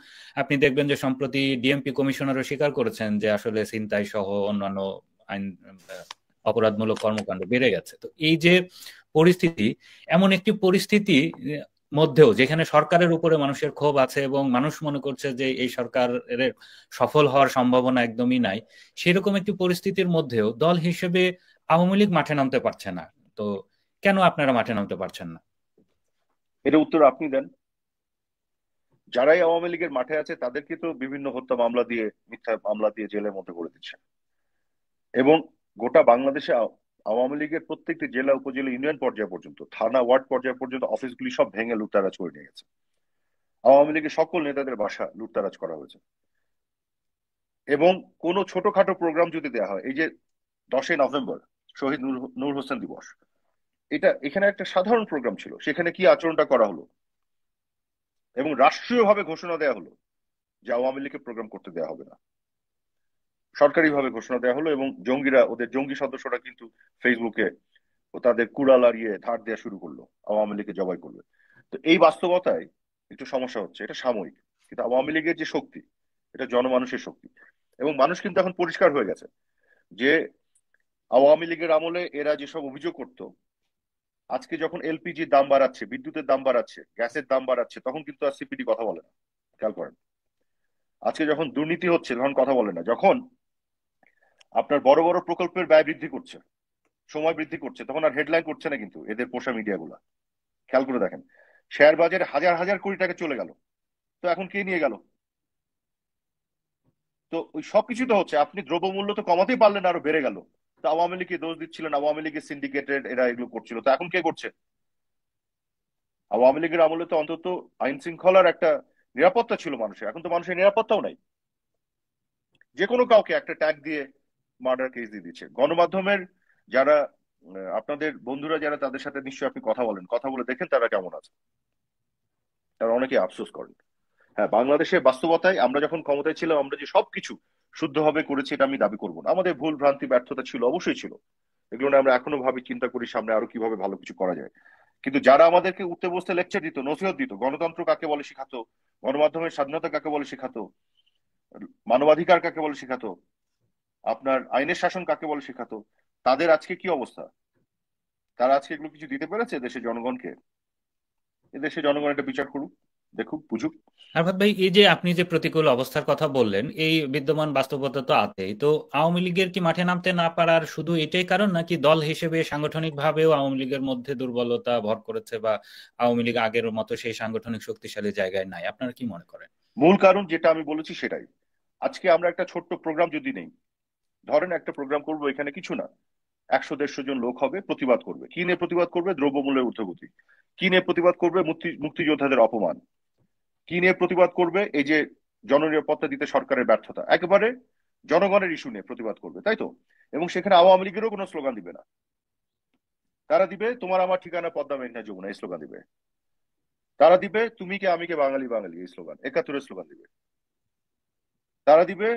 আপনি দেখবেন যে সম্প্রতি ডিএমপি কমিশনারও স্বীকার করেছেন যে আসলে ছিনতাই সহ অন্যান্য আইন অপরাধমূলক কর্মকাণ্ড বেড়ে গেছে। তো এই যে পরিস্থিতি, এমন একটি পরিস্থিতি মধ্যেও যেখানে সরকারের উপরে মানুষের ক্ষোভ আছে এবং মানুষ মনে করছে যে এই সরকারের সফল হওয়ার সম্ভাবনা একদমই নাই, সেরকম একটি পরিস্থিতির মধ্যেও দল হিসেবে আওয়ামী লীগ মাঠে নামতে পারছে না। তো কেন আপনারা মাঠে নামতে পারছেন না? এটা উত্তর আপনি দেন। যারাই আওয়ামী লীগের মাঠে আছে তাদেরকে তো বিভিন্ন হত্যা মামলা দিয়ে, মিথ্যা মামলা দিয়ে জেলের মধ্যে করে দিচ্ছে। এবং গোটা বাংলাদেশে আওয়ামী লীগের প্রত্যেকটি জেলা, উপজেলা, ইউনিয়ন পর্যায় পর্যন্ত, থানা, ওয়ার্ড পর্যায় পর্যন্ত অফিসগুলি সব ভেঙে লুটতরাজ করে নিয়ে গেছে। আওয়ামী লীগের সকল নেতাদের বাসা লুটতরাজ করা হয়েছে। এবং কোনো ছোটখাটো প্রোগ্রাম যদি দেওয়া হয়, এই যে 10ই নভেম্বর শহীদ নূর হোসেন দিবস, এটা এখানে একটা সাধারণ প্রোগ্রাম ছিল, সেখানে কি আচরণটা করা হলো এবং রাষ্ট্রীয়ভাবে ঘোষণা দেওয়া হলো যে আওয়ামী লীগকে প্রোগ্রাম করতে দেওয়া হবে না। সরকারিভাবে ঘোষণা দেওয়া হলো, এবং জঙ্গিরা, ওদের জঙ্গি সদস্যরা কিন্তু ফেসবুকে ও তাদের কুড়াল আড়িয়ে ধার দেওয়া শুরু করলো, আওয়ামী লীগকে জবাই করবে। তো এই বাস্তবতায় একটু সমস্যা হচ্ছে, এটা সাময়িক। কিন্তু আওয়ামী লীগের যে শক্তি, এটা জনমানুষের শক্তি, এবং মানুষ কিন্তু এখন পরিষ্কার হয়ে গেছে যে আওয়ামী লীগের আমলে এরা যেসব অভিযোগ করতো, আজকে যখন এলপিজির দাম বাড়াচ্ছে, বিদ্যুতের দাম বাড়াচ্ছে, গ্যাসের দাম বাড়াচ্ছে, তখন কিন্তু আর সিপিডি কথা বলে না। খেয়াল করেন, আজকে যখন দুর্নীতি হচ্ছে তখন কথা বলে না। যখন আপনার বড় বড় প্রকল্পের ব্যয় বৃদ্ধি করছে, সময় বৃদ্ধি করছে, তখন আর হেডলাইন করছে না কিন্তু এদের পোষা মিডিয়াগুলা। খেয়াল করে দেখেন, শেয়ার বাজারে হাজার হাজার কোটি টাকা চলে গেল, তো এখন কে নিয়ে গেল? তো ওই সবকিছু তো হচ্ছে, আপনি দ্রব্যমূল্য তো কমাতেই পারলেন, আরো বেড়ে গেল। তো আওয়ামী লীগকে দোষ দিচ্ছিলেন, আওয়ামী লীগের সিন্ডিকেটেড এরা এগুলো করছিল, তো এখন কে করছে? আওয়ামী লীগের আমলে তো অন্তত আইন শৃঙ্খলার একটা নিরাপত্তা ছিল মানুষের, এখন তো মানুষের নিরাপত্তাও নাই। যে কোনো কাউকে একটা ট্যাগ দিয়ে মার্ডার কেস দিয়ে দিচ্ছে। গণমাধ্যমের যারা আপনাদের বন্ধুরা যারা, তাদের সাথে নিশ্চয়ই আপনি কথা বলেন, কথা বলে দেখেন তারা কেমন আছে। তারা অনেকে আফসোস করেন। হ্যাঁ, বাংলাদেশের বাস্তবতায় আমরা যখন ক্ষমতায় ছিলাম, আমরা যে সবকিছু শুদ্ধভাবে করেছি এটা আমি দাবি করবো না। আমাদের ভুল ভ্রান্তি ব্যর্থতা ছিল, অবশ্যই ছিল। এগুলো নিয়ে আমরা এখনো ভাবি, চিন্তা করি সামনে আরো কিভাবে ভালো কিছু করা যায়। কিন্তু যারা আমাদেরকে উঠতে বসতে লেকচার দিত, নসিহত দিত, গণতন্ত্র কাকে বলে শেখাতো, গণমাধ্যমের স্বাধীনতা কাকে বলে শেখাতো, মানবাধিকার কাকে বলে শেখাতো, আপনার আইনের শাসন কাকে বলে শেখাতো, তাদের আজকে কি অবস্থা? তারা আজকে এগুলো কিছু দিতে পেরেছে দেশের জনগণকে? এদেশের জনগণ এটা বিচার করুক, দেখুক, বুঝুক। আরফাত ভাই, এই যে আপনি যে প্রতিকূল অবস্থার কথা বললেন, এই বিদ্যমান বাস্তবতা তো আছেই। তো আওয়ামী লীগের কি মাঠে নামতে না পারার শুধু এটাই কারণ, নাকি দল হিসেবে সাংগঠনিক ভাবেও আওয়ামী লীগের মধ্যে দুর্বলতা ভর করেছে, বা আওয়ামী লীগ আগের মতো সেই সাংগঠনিক শক্তিশালী জায়গায় নাই? আপনারা কি মনে করেন? মূল কারণ যেটা আমি বলেছি সেটাই। আজকে আমরা একটা ছোট্ট প্রোগ্রাম যদি নেই, ধরেন একটা প্রোগ্রাম করবো, এখানে কিছু না, 100-150 জন লোক হবে, প্রতিবাদ করবে। কি নিয়ে প্রতিবাদ করবে? দ্রব্যমূল্যের ঊর্ধ্বগতি। কি নিয়ে প্রতিবাদ করবে? মুক্তিযোদ্ধাদের অপমান। কি নিয়ে প্রতিবাদ করবে? এই যে জননিরাপত্তা দিতে সরকারের ব্যর্থতা। একেবারে জনগণের ইস্যু নিয়ে প্রতিবাদ করবে, তাই তো? এবং সেখানে আওয়ামী লীগেরও কোনো স্লোগান দিবে না। তারা দিবে তোমার আমার ঠিকানা পদ্মা মেঘনা যমুনা, এই স্লোগান দিবে। তারা দিবে তুমি কে আমি কে বাঙালি বাঙালি, এই স্লোগান, 71-এর স্লোগান দিবে। তারা দিবে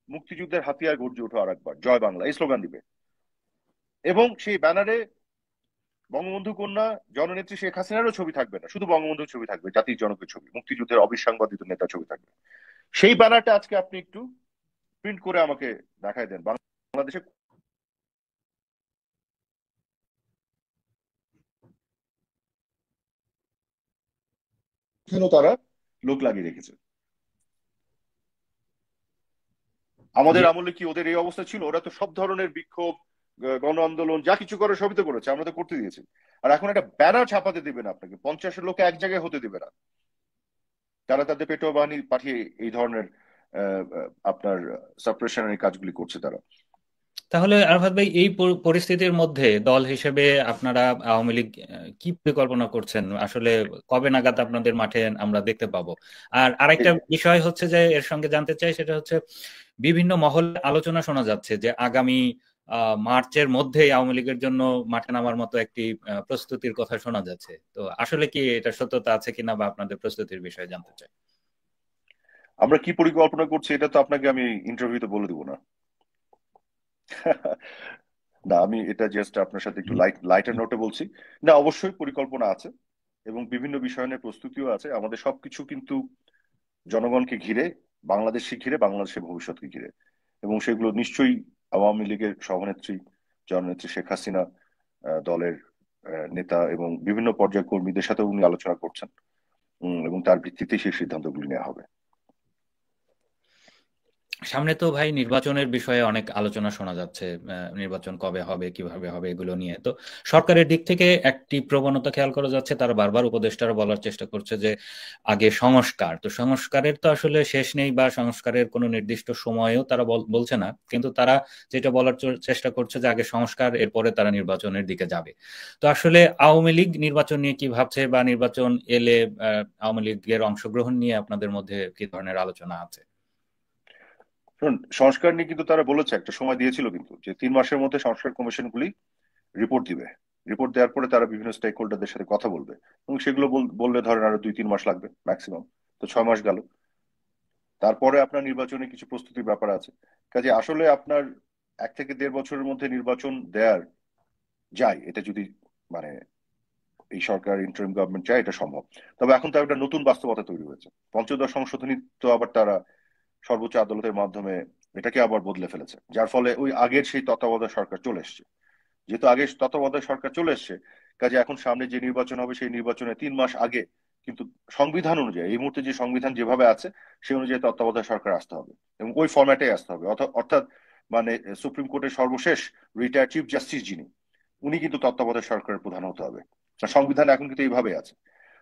মুক্তিযুদ্ধের হাতিয়ার গর্জে ওঠো আর একবার, জয় বাংলা, এই স্লোগান দিবে। এবং সেই ব্যানারে বঙ্গবন্ধু কন্যা জননেত্রী শেখ হাসিনারও ছবি থাকবে না, শুধু বঙ্গবন্ধুর ছবি থাকবে, জাতির জনকের ছবি, মুক্তিযুদ্ধের অবিসংবাদিত নেতা ছবি থাকবে। সেই ব্যানারটা আজকে আপনি একটু প্রিন্ট করে আমাকে দেখায় দেন বাংলাদেশে কেন তারা লোক লাগিয়ে রেখেছে। জি। আমাদের আমলে কি ওদের এই অবস্থা ছিল? ওরা তো সব ধরনের বিক্ষোভ, গণ আন্দোলন যা কিছু করে সবই তো করেছে, আমরা তো করতে দিয়েছি। আর এখন একটা ব্যানার ছাপাতে দিবে না আপনাকে, 50 লোকে এক জায়গায় হতে দিবে না। তারা তাদের পেটোয়া বাহিনী পাঠিয়ে এই ধরনের আপনার সাপ্রেশনের কাজগুলি করছে তারা। তাহলে আরাফাত ভাই, এই পরিস্থিতির মধ্যে দল হিসেবে আপনারা, আওয়ামী লীগ কি পরিকল্পনা করছেন আসলে? কবে নাগাদ আপনাদের মাঠে আমরা দেখতে পাবো? আর আরেকটা বিষয় হচ্ছে যে এর সঙ্গে জানতে চাই, সেটা হচ্ছে বিভিন্ন মহলে আলোচনা শোনা যাচ্ছে যে আগামী মার্চের মধ্যেই আওয়ামী লীগের জন্য মাঠে নামার মতো একটি প্রস্তুতির কথা শোনা যাচ্ছে। তো আসলে কি এটা সত্যতা আছে কিনা, বা আপনাদের প্রস্তুতির বিষয়ে জানতে চাই। আমরা কি পরিকল্পনা করছি এটা তো আপনাকে আমি ইন্টারভিউতে বলে দিব না। না, আমি এটা জাস্ট আপনার সাথে একটু লাইটার নোটে বলছি। না, অবশ্যই পরিকল্পনা আছে, এবং বিভিন্ন বিষয় নিয়ে প্রস্তুতিও আছে। আমাদের সবকিছু কিন্তু জনগণকে ঘিরে, বাংলাদেশকে ঘিরে, বাংলাদেশের ভবিষ্যৎকে ঘিরে। এবং সেগুলো নিশ্চয়ই আওয়ামী লীগের সভানেত্রী জননেত্রী শেখ হাসিনা, দলের নেতা এবং বিভিন্ন পর্যায়ের কর্মীদের সাথে উনি আলোচনা করছেন। এবং তার ভিত্তিতে সেই সিদ্ধান্তগুলি নেওয়া হবে। সামনে তো ভাই নির্বাচনের বিষয়ে অনেক আলোচনা শোনা যাচ্ছে। নির্বাচন কবে হবে, কিভাবে হবে, এগুলো নিয়ে তো সরকারের দিক থেকে একটি প্রবণতা খেয়াল করা যাচ্ছে। তারা বারবার উপদেষ্টারা বলার চেষ্টা করছে যে আগে সংস্কার। তো সংস্কারের তো আসলে শেষ নেই, বা সংস্কারের কোনো নির্দিষ্ট সময়েও তারা বলছে না, কিন্তু তারা যেটা বলার চেষ্টা করছে যে আগে সংস্কার, এরপরে তারা নির্বাচনের দিকে যাবে। তো আসলে আওয়ামী লীগ নির্বাচন নিয়ে কি ভাবছে, বা নির্বাচন এলে আওয়ামী লীগের অংশগ্রহণ নিয়ে আপনাদের মধ্যে কি ধরনের আলোচনা আছে? শুনুন, সংস্কার নিয়ে কিন্তু তারা বলেছে, একটা সময় দিয়েছিল কিন্তু, যে 3 মাসের মধ্যে সংস্কার কমিশনগুলি রিপোর্ট দিবে। রিপোর্ট দেওয়ার পরে তারা বিভিন্ন স্টেক হোল্ডারদের সাথে কথা বলবে, এবং সেগুলো বললে ধরেন আরো 2-3 মাস লাগবে ম্যাক্সিমাম। তো 6 মাস গেল। তারপরে আপনার নির্বাচনে কিছু প্রস্তুতির ব্যাপার আছে। কাজে আসলে আপনার 1 থেকে 1.5 বছরের মধ্যে নির্বাচন দেওয়ার যায়, এটা যদি মানে এই সরকার ইন্টারিম গভর্নমেন্ট চায়, এটা সম্ভব। তবে এখন তো একটা নতুন বাস্তবতা তৈরি হয়েছে, পঞ্চদশ সংশোধনী তো আবার তারা সর্বোচ্চ আদালতের মাধ্যমে এটাকে আবার বদলে ফেলেছে, যার ফলে ওই আগের সেই তত্ত্বাবধায়ক সরকার চলে এসছে। যেহেতু আগে তত্ত্বাবধায়ক সরকার চলে এসছে, কাজে এখন সামনে যে নির্বাচন হবে সেই নির্বাচনে 3 মাস আগে কিন্তু সংবিধান অনুযায়ী, এই মুহূর্তে যে সংবিধান যেভাবে আছে সেই অনুযায়ী তত্ত্বাবধায়ক সরকার আসতে হবে এবং ওই ফরম্যাটে আসতে হবে। অর্থাৎ মানে সুপ্রিম কোর্টের সর্বশেষ রিটায়ার্ড চিফ জাস্টিস যিনি, উনি কিন্তু তত্ত্বাবধায়ক সরকারের প্রধান হতে হবে। আর সংবিধান এখন কিন্তু এইভাবে আছে।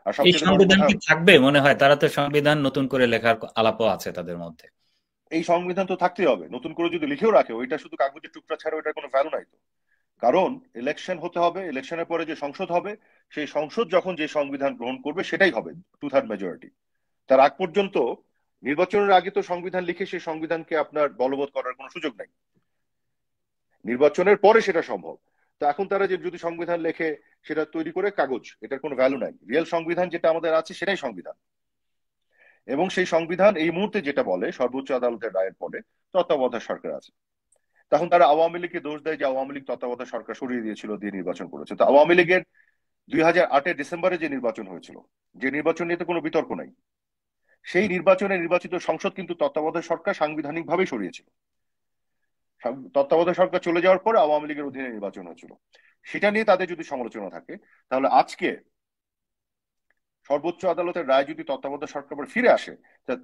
আর এই সবচেয়ে বড় সংবিধান কথা, কি থাকবে মনে হয়? তারা তো সংবিধান নতুন করে লেখার আলাপও আছে তাদের মধ্যে। এই সংবিধান তো থাকতেই হবে, নতুন করে যদি লিখেও রাখে ওইটা শুধু কাগজের টুকরা ছাড়া ওইটার কোনো ভ্যালু নাই তো। কারণ ইলেকশন হতে হবে, ইলেকশনের পরে যে সংসদ হবে, সেই সংসদ যখন যে সংবিধান গ্রহণ করবে সেটাই হবে 2/3 মেজরিটি। তার আগ পর্যন্ত, নির্বাচনের আগে তো সংবিধান লিখে সেই সংবিধানকে আপনার বলবৎ করার কোনো সুযোগ নাই। নির্বাচনের পরে সেটা সম্ভব। তো এখন তারা যে যদি সংবিধান লেখে, সেটা তৈরি করে কাগজ, এটার কোনো ভ্যালু নাই। রিয়েল সংবিধান যেটা আমাদের আছে সেটাই সংবিধান। এবং সেই সংবিধান এই মুহূর্তে যেটা বলে, সর্বোচ্চ আদালতের রায়ের পরে তত্ত্বাবধায়ক সরকার আছে। তখন তারা আওয়ামী লীগকে দোষ দেয় যে আওয়ামী লীগ তত্ত্বাবধায়ক সরকার সরিয়ে দিয়েছিল, দিয়ে নির্বাচন করেছে। তো আওয়ামী লীগের 2008-এর ডিসেম্বরে যে নির্বাচন হয়েছিল, যে নির্বাচন নিয়ে তো কোনো বিতর্ক নাই, সেই নির্বাচনে নির্বাচিত সংসদ কিন্তু তত্ত্বাবধায়ক সরকার সাংবিধানিক ভাবেই সরিয়েছিল। তত্ত্বাবধায়ক সরকার চলে যাওয়ার পর আওয়ামী লীগের অধীনে নির্বাচন হয়েছিল। সেটা নিয়ে তাদের যদি সমালোচনা থাকে, তাহলে আজকে সর্বোচ্চ আদালতের রায় যদি তত্ত্বাবধায়ক সরকার আবার ফিরে আসে,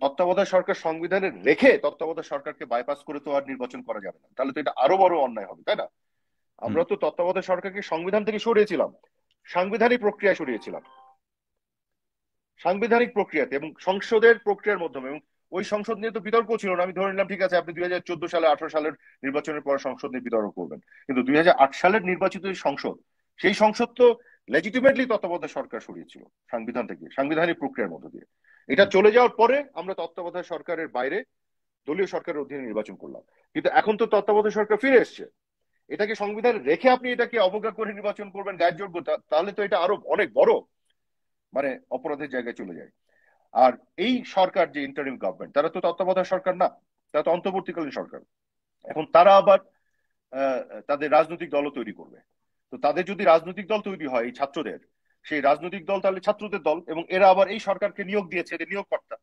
তত্ত্বাবধায়ক সরকার সংবিধানে রেখে তত্ত্বাবধায়ক সরকারকে বাইপাস করে তো আর নির্বাচন করা যাবে না, তাহলে তো এটা আরো বড় অন্যায় হবে, তাই না? হুম। আমরা তো তত্ত্বাবধায়ক সরকারকে সংবিধান থেকে সরিয়েছিলাম, সাংবিধানিক প্রক্রিয়ায় সরিয়েছিলাম, সাংবিধানিক প্রক্রিয়াতে এবং সংসদের প্রক্রিয়ার মাধ্যমে। এবং ওই সংসদ নিয়ে তো বিতর্ক ছিল না। আমি ধরে নিলাম ঠিক আছে, আপনি 2014 সালে 18 সালের নির্বাচনের পর সংসদ নিয়ে বিতর্ক করবেন, কিন্তু 2008 সালের নির্বাচিত যে সংসদ, সেই সংসদ তো লেজিটিমেটলি তত্ত্বাবধায়ক সরকার সরিয়েছিল সংবিধান থেকে, সাংবিধানিক প্রক্রিয়ার মধ্য দিয়ে। এটা চলে যাওয়ার পরে আমরা তত্ত্বাবধায়ক সরকারের বাইরে দলীয় সরকারের অধীনে নির্বাচন করলাম। কিন্তু এখন তো তত্ত্বাবধায়ক সরকার ফিরে এসছে, এটাকে সংবিধান রেখে আপনি এটাকে অবজ্ঞা করে নির্বাচন করবেন গায়ের জোর, তাহলে তো এটা আরো অনেক বড় মানে অপরাধের জায়গায় চলে যায়। আর এই সরকার যে ইন্টারিম গভর্নমেন্ট, তারা তো তত্ত্বাবধায়ক সরকার না, তারা তো অন্তর্বর্তীকালীন সরকার। এখন তারা আবার আহ, তাদের রাজনৈতিক দলও তৈরি করবে। তো তাদের যদি রাজনৈতিক দল তৈরি হয় এই ছাত্রদের, সেই রাজনৈতিক দল তাহলে ছাত্রদের দল, এবং এরা আবার এই সরকারকে নিয়োগ দিয়েছে, এদের নিয়োগকর্তা।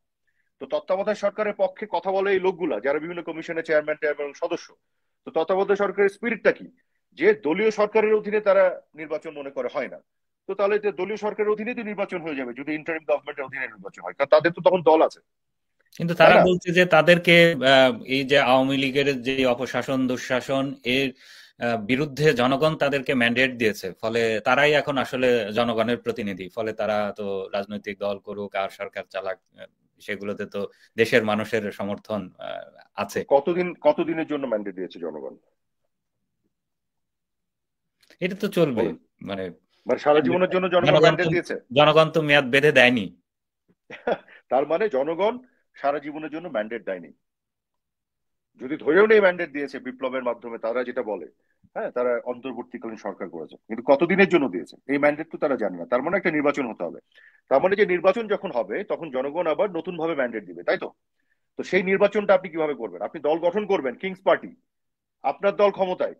তো তত্ত্বাবধায়ক সরকারের পক্ষে কথা বলে এই লোকগুলা, যারা বিভিন্ন কমিশনের চেয়ারম্যান এবং সদস্য। তো তত্ত্বাবধায়ক সরকারের স্পিরিটটা কি? যে দলীয় সরকারের অধীনে তারা নির্বাচন মনে করে হয় না। তো তাহলে যে দলীয় সরকারের অধীনে তো নির্বাচন হয়ে যাবে যদি ইন্টারিম গভর্নমেন্টের অধীনে নির্বাচন হয়, কারণ তাদের তো তখন দল আছে, কিন্তু তাই তারা না? বলছে যে তাদেরকে এই যে আওয়ামী লীগের যে অপশাসন দুঃশাসন এর বিরুদ্ধে জনগণ তাদেরকে ম্যান্ডেট দিয়েছে, ফলে তারাই এখন আসলে জনগণের প্রতিনিধি। ফলে তারা তো রাজনৈতিক দল করুক আর সরকার চালাক, সেগুলোতে তো দেশের মানুষের সমর্থন আছে। কতদিনের জন্য ম্যান্ডেট দিয়েছে জনগণ? এটা তো চলবে। বলেন। মানে মানে সারা জীবনের জন্য জনগণ জনগণ তো ম্যান্ডেট দিয়েছে? জনগণ তো মেয়াদ বেঁধে দেয়নি। তার মানে জনগণ সারা জীবনের জন্য ম্যান্ডেট দেয়নি। যদি ধরেও নেই ম্যান্ডেট দিয়েছে বিপ্লবের মাধ্যমে, তারা যেটা বলে, হ্যাঁ, তারা অন্তর্বর্তীকালীন সরকার করেছে, কিন্তু কতদিনের জন্য দিয়েছে এই ম্যান্ডেট তো তারা জানে না। তার মানে একটা নির্বাচন হতে হবে। তার মানে যে নির্বাচন যখন হবে তখন জনগণ আবার নতুন ভাবে ম্যান্ডেট দিবে, তাই তো? তো সেই নির্বাচনটা আপনি কিভাবে করবেন? আপনি দল গঠন করবেন, কিংস পার্টি, আপনার দল ক্ষমতায়,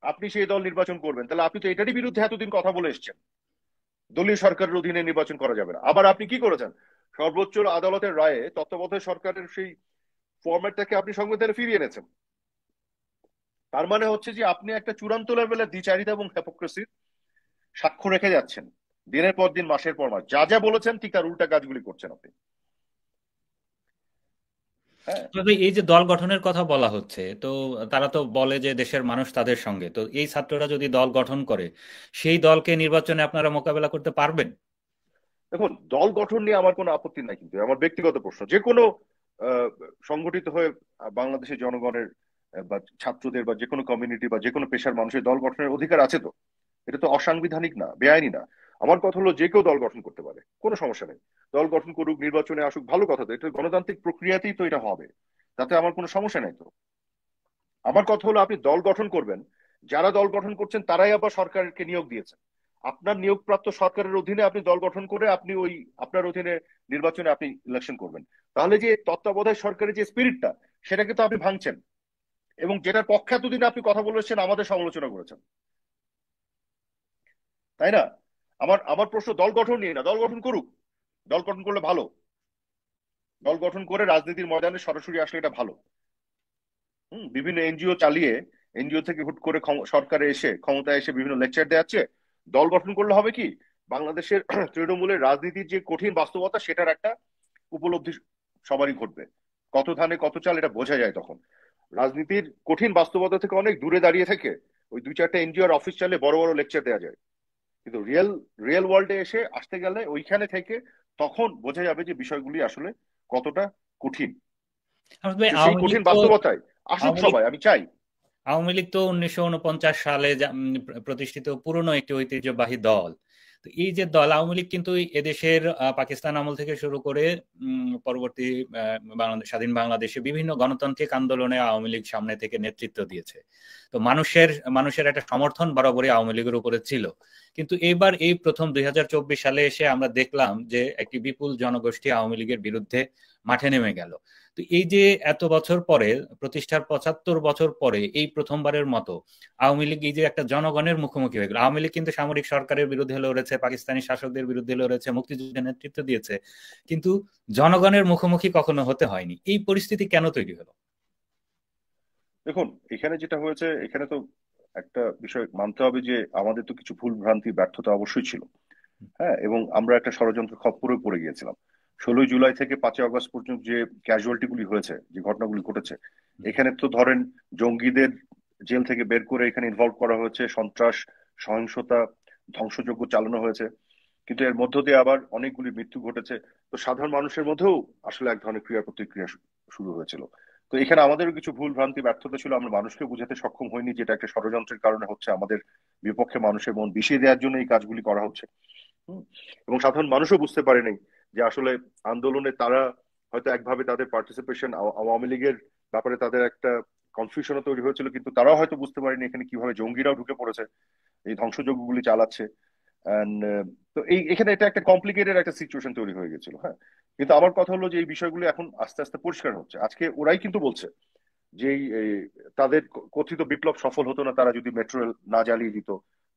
আপনি সেই দল নির্বাচন করবেন, তাহলে আপনি তো এটারই বিরুদ্ধে এতদিন কথা বলে এসেছেন, দলীয় সরকারের অধীনে নির্বাচন করা যাবে না। আবার আপনি কি করেছেন? সর্বোচ্চ আদালতের রায়ে তত্ত্বাবধায়ক সরকারের সেই ফরম্যাটটাকে আপনি সংবিধানে ফিরিয়ে এনেছেন। তার মানে হচ্ছে যে আপনি একটা চূড়ান্ত লেভেলের দ্বিচারিতা এবং হিপোক্রেসির সাক্ষ্য রেখে যাচ্ছেন, দিনের পর দিন, মাসের পর মাস, যা যা বলেছেন ঠিক তার উল্টা কাজগুলি করছেন আপনি। হ্যাঁ, তবে এই যে দল গঠনের কথা বলা হচ্ছে, তো তারা তো বলে যে দেশের মানুষ তাদের সঙ্গে। তো এই ছাত্ররা যদি দল গঠন করে, সেই দলকে নির্বাচনে আপনারা মোকাবেলা করতে পারবেন? দেখুন, দল গঠন নিয়ে আমার কোনো আপত্তি নাই, কিন্তু আমার ব্যক্তিগত প্রশ্ন, যে কোনো আহ, সংগঠিত হয়ে বাংলাদেশের জনগণের বা ছাত্রদের বা যে কোনো কমিউনিটি বা যে কোনো পেশার মানুষের দল গঠনের অধিকার আছে তো। এটা তো অসাংবিধানিক না, বেআইনি না। আমার কথা হলো যে কেউ দল গঠন করতে পারে, কোনো সমস্যা নেই। দল গঠন করুক, নির্বাচনে আসুক, ভালো কথা তো, এটা গণতান্ত্রিক প্রক্রিয়াতেই তো এটা হবে, তাতে আমার কোনো সমস্যা নেই তো। আমার কথা হলো আপনি দল গঠন করবেন, যারা দল গঠন করছেন তারাই আবার সরকারকে নিয়োগ দিয়েছেন। আপনার নিয়োগপ্রাপ্ত সরকারের অধীনে আপনি দল গঠন করে আপনি ওই আপনার অধীনে নির্বাচনে আপনি ইলেকশন করবেন। তাহলে যে তত্ত্বাবধায়ক সরকারের যে স্পিরিটটা, সেটাকে তো আপনি ভাঙছেন, এবং যেটার পক্ষে এতদিন আপনি কথা বলেছেন, আমাদের সমালোচনা করেছেন, তাই না? আমার আমার প্রশ্ন দল গঠন নিয়ে না, দল গঠন করুক, দল গঠন করলে ভালো, দল গঠন করে রাজনীতির ময়দানে সরাসরি আসলে এটা ভালো। বিভিন্ন এনজিও চালিয়ে, এনজিও থেকে হুট করে সরকারে এসে ক্ষমতায় এসে বিভিন্ন লেকচার দেওয়াচ্ছে। দল গঠন করলে হবে কি, বাংলাদেশের তৃণমূলের রাজনীতির যে কঠিন বাস্তবতা, সেটার একটা উপলব্ধি সবারই ঘটবে। কত ধানে কত চাল, এটা বোঝা যায় তখন। রাজনীতির কঠিন বাস্তবতা থেকে অনেক দূরে দাঁড়িয়ে থেকে ওই দুই চারটা এনজিওর অফিস চালে বড় বড় লেকচার দেওয়া যায়, কিন্তু রিয়েল রিয়েল ওয়ার্ল্ডে এসে আসতে গেলে ওইখানে থেকে তখন বোঝা যাবে যে বিষয়গুলি আসলে কতটা কঠিন। তো সেই আওয়ামী লীগ কঠিন তো বাস্তবতায় আসুক আওয়ামী লীগ সবাই, আমি চাই। আওয়ামী লীগ তো 1949 সালে প্রতিষ্ঠিত পুরনো একটি ঐতিহ্যবাহী দল। তো এই যে দল আওয়ামী লীগ কিন্তু এদেশের পাকিস্তান আমল থেকে শুরু করে পরবর্তী বাংলাদেশ স্বাধীন বাংলাদেশে বিভিন্ন গণতান্ত্রিক আন্দোলনে আওয়ামী লীগ সামনে থেকে নেতৃত্ব দিয়েছে। তো মানুষের একটা সমর্থন বরাবরই আওয়ামী লীগের উপরে ছিল। কিন্তু এবার এই প্রথম 2024 সালে এসে আমরা দেখলাম যে একটি বিপুল জনগোষ্ঠী আওয়ামী লীগের বিরুদ্ধে মাঠে নেমে গেল। তো এই যে এত বছর পরে, প্রতিষ্ঠার 75 বছর পরে এই প্রথমবারের মতো আওয়ামী লীগ এই যে একটা জনগণের মুখোমুখি হয়ে গেল। আওয়ামী লীগ কিন্তু সামরিক সরকারের বিরুদ্ধে লড়েছে, পাকিস্তানি শাসকদের বিরুদ্ধে লড়েছে, মুক্তিযুদ্ধের নেতৃত্ব দিয়েছে, কিন্তু জনগণের মুখোমুখি কখনো হতে হয়নি। এই পরিস্থিতি কেন তৈরি হলো? দেখুন, এখানে যেটা হয়েছে, এখানে তো একটা বিষয় মানতে হবে যে আমাদের তো কিছু ভুল ভ্রান্তি ব্যর্থতা অবশ্যই ছিল। হ্যাঁ, এবং আমরা একটা ষড়যন্ত্র খপ্পরে পড়ে গিয়েছিলাম। 16 জুলাই থেকে 5ই আগস্ট পর্যন্ত যে ক্যাজুয়ালিটি গুলি হয়েছে, যে ঘটনাগুলি ঘটেছে, এখানে তো ধরেন জঙ্গিদের জেল থেকে বের করে এখানে ইনভলভ করা হয়েছে, সন্ত্রাস, সহিংসতা, ধ্বংসযজ্ঞ চালানো হয়েছে, কিন্তু এর মধ্য দিয়ে আবার অনেকগুলি মৃত্যু ঘটেছে। তো সাধারণ মানুষের মধ্যেও আসলে এক ধরনের ক্রিয়া প্রতিক্রিয়া শুরু হয়েছিল। তো এখানে আমাদেরও কিছু ভুল ভ্রান্তি ব্যর্থতা ছিল, আমরা মানুষকে বুঝাতে সক্ষম হইনি যেটা একটা ষড়যন্ত্রের কারণে হচ্ছে, আমাদের বিপক্ষে মানুষের মন বিষিয়ে দেওয়ার জন্য এই কাজগুলি করা হচ্ছে। হুম। এবং সাধারণ মানুষও বুঝতে পারে নাই যে আসলে আন্দোলনে তারা হয়তো একভাবে তাদের পার্টিসিপেশন, আওয়ামী লীগের ব্যাপারে তাদের একটা কনফিউশনও তৈরি হয়েছিল, কিন্তু তারাও হয়তো বুঝতে পারেনি এখানে কিভাবে জঙ্গিরাও ঢুকে পড়েছে, এই ধ্বংসযজ্ঞগুলি চালাচ্ছে। And, তো এখানে এটা একটা কমপ্লিকেটেড একটা সিচুয়েশন তৈরি হয়ে গেছিল। হ্যাঁ, কিন্তু আমার কথা হলো যে এই বিষয়গুলো এখন আস্তে আস্তে পরিষ্কার হচ্ছে। আজকে ওরাই কিন্তু বলছে যে তাদের কথিত বিপ্লব সফল হতো না তারা যদি মেট্রো রেল না জ্বালিয়ে দিত,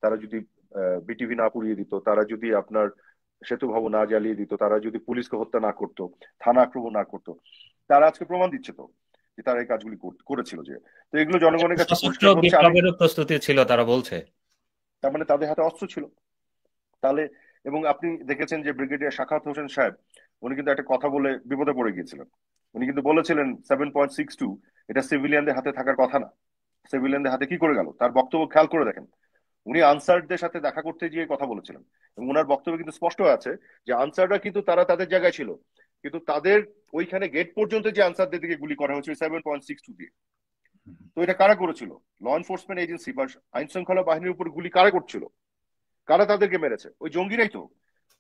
তারা যদি বিটিভি না পুড়িয়ে দিত, তারা যদি আপনার সেতু ভবন না জ্বালিয়ে দিত, তারা যদি পুলিশকে হত্যা না করতো, থানা আক্রমণ না করতো। তারা আজকে প্রমাণ দিচ্ছে তো যে তারা এই কাজগুলি করেছিল। যে তো এগুলো জনগণের কাছে সশস্ত্র পরিষ্কার হচ্ছে। আমি, বিপ্লবেরও প্রস্তুতি ছিল তারা বলছে। তার মানে তাদের হাতে অস্ত্র ছিল তাহলে। এবং আপনি দেখেছেন যে ব্রিগেডিয়ার সাখাওয়াত হোসেন সাহেব, উনি কিন্তু একটা কথা বলে বিপদে পড়ে গিয়েছিলেন। উনি কিন্তু বলেছিলেন 7.62 এটা সিভিলিয়ানদের হাতে থাকার কথা না। সিভিলিয়ানদের হাতে কি করে গেল, তার বক্তব্য খেয়াল করে দেখেন। উনি আনসারদের সাথে দেখা করতে গিয়ে কথা বলেছিলেন, এবং ওনার বক্তব্যে কিন্তু স্পষ্ট আছে যে আনসাররা কিন্তু তারা তাদের জায়গায় ছিল, কিন্তু তাদের ওইখানে গেট পর্যন্ত যে আনসারদের দিকে গুলি করা হয়েছিল 7.62 দিয়ে। তো এটা কারা করেছিল? ল এনফোর্সমেন্ট এজেন্সি বা আইন শৃঙ্খলা বাহিনীর উপর গুলি কারা করছিল? কারা তাদেরকে মেরেছে? ওই জঙ্গিরাই তো।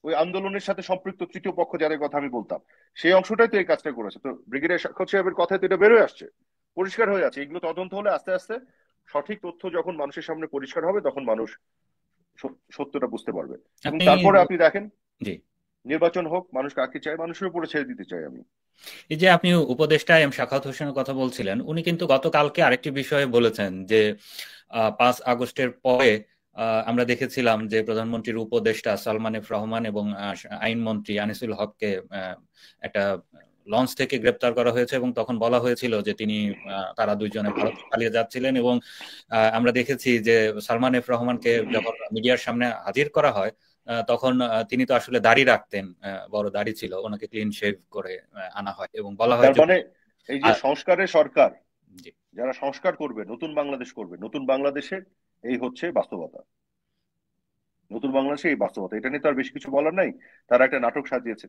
ওই আন্দোলনের সাথে সম্পৃক্ত তৃতীয় পক্ষ যাদের কথা আমি বলতাম, সেই অংশটাই তো এই কাজটা করেছে। তো ব্রিগেডিয়ার সাক্ষর সাহেবের কথায় তো এটা বেরোয় আসছে, পরিষ্কার হয়ে যাচ্ছে। এগুলো তদন্ত হলে আস্তে আস্তে সঠিক তথ্য যখন মানুষের সামনে পরিষ্কার হবে, তখন মানুষ সত্যটা বুঝতে পারবে। এবং আপনি তারপরে আপনি দেখেন, জি, নির্বাচন হোক, মানুষ কাকে চায়, মানুষের উপরে ছেড়ে দিতে চাই আমি। এই যে আপনি উপদেষ্টা এম শাখাওয়াত হোসেনের কথা বলছিলেন, উনি কিন্তু গতকালকে আরেকটি বিষয়ে বলেছেন যে 5 আগস্টের পরে আমরা দেখেছিলাম যে প্রধানমন্ত্রীর উপদেষ্টা সালমান এফ রহমান এবং আইনমন্ত্রী আনিসুল হককে একটা লঞ্চ থেকে গ্রেপ্তার করা হয়েছে, এবং তখন বলা হয়েছিল যে তারা দুইজনে ভারত পালিয়ে যাচ্ছিলেন। এবং আমরা দেখেছি যে সালমান এফ রহমানকে যখন মিডিয়ার সামনে হাজির করা হয়, তখন তিনি তো আসলে দাড়ি রাখতেন, বড় দাড়ি ছিল, ওনাকে ক্লিন শেভ করে আনা হয় এবং বলা হয় তার মানে এই যে আর সংস্কারের সরকার, জি। যারা সংস্কার করবে, নতুন বাংলাদেশ করবে, নতুন বাংলাদেশের এই হচ্ছে বাস্তবতা। নতুন বাংলাদেশে এই বাস্তবতা, এটা নিয়ে তো আর বেশি কিছু বলার নাই। তারা একটা নাটক সাজিয়েছে।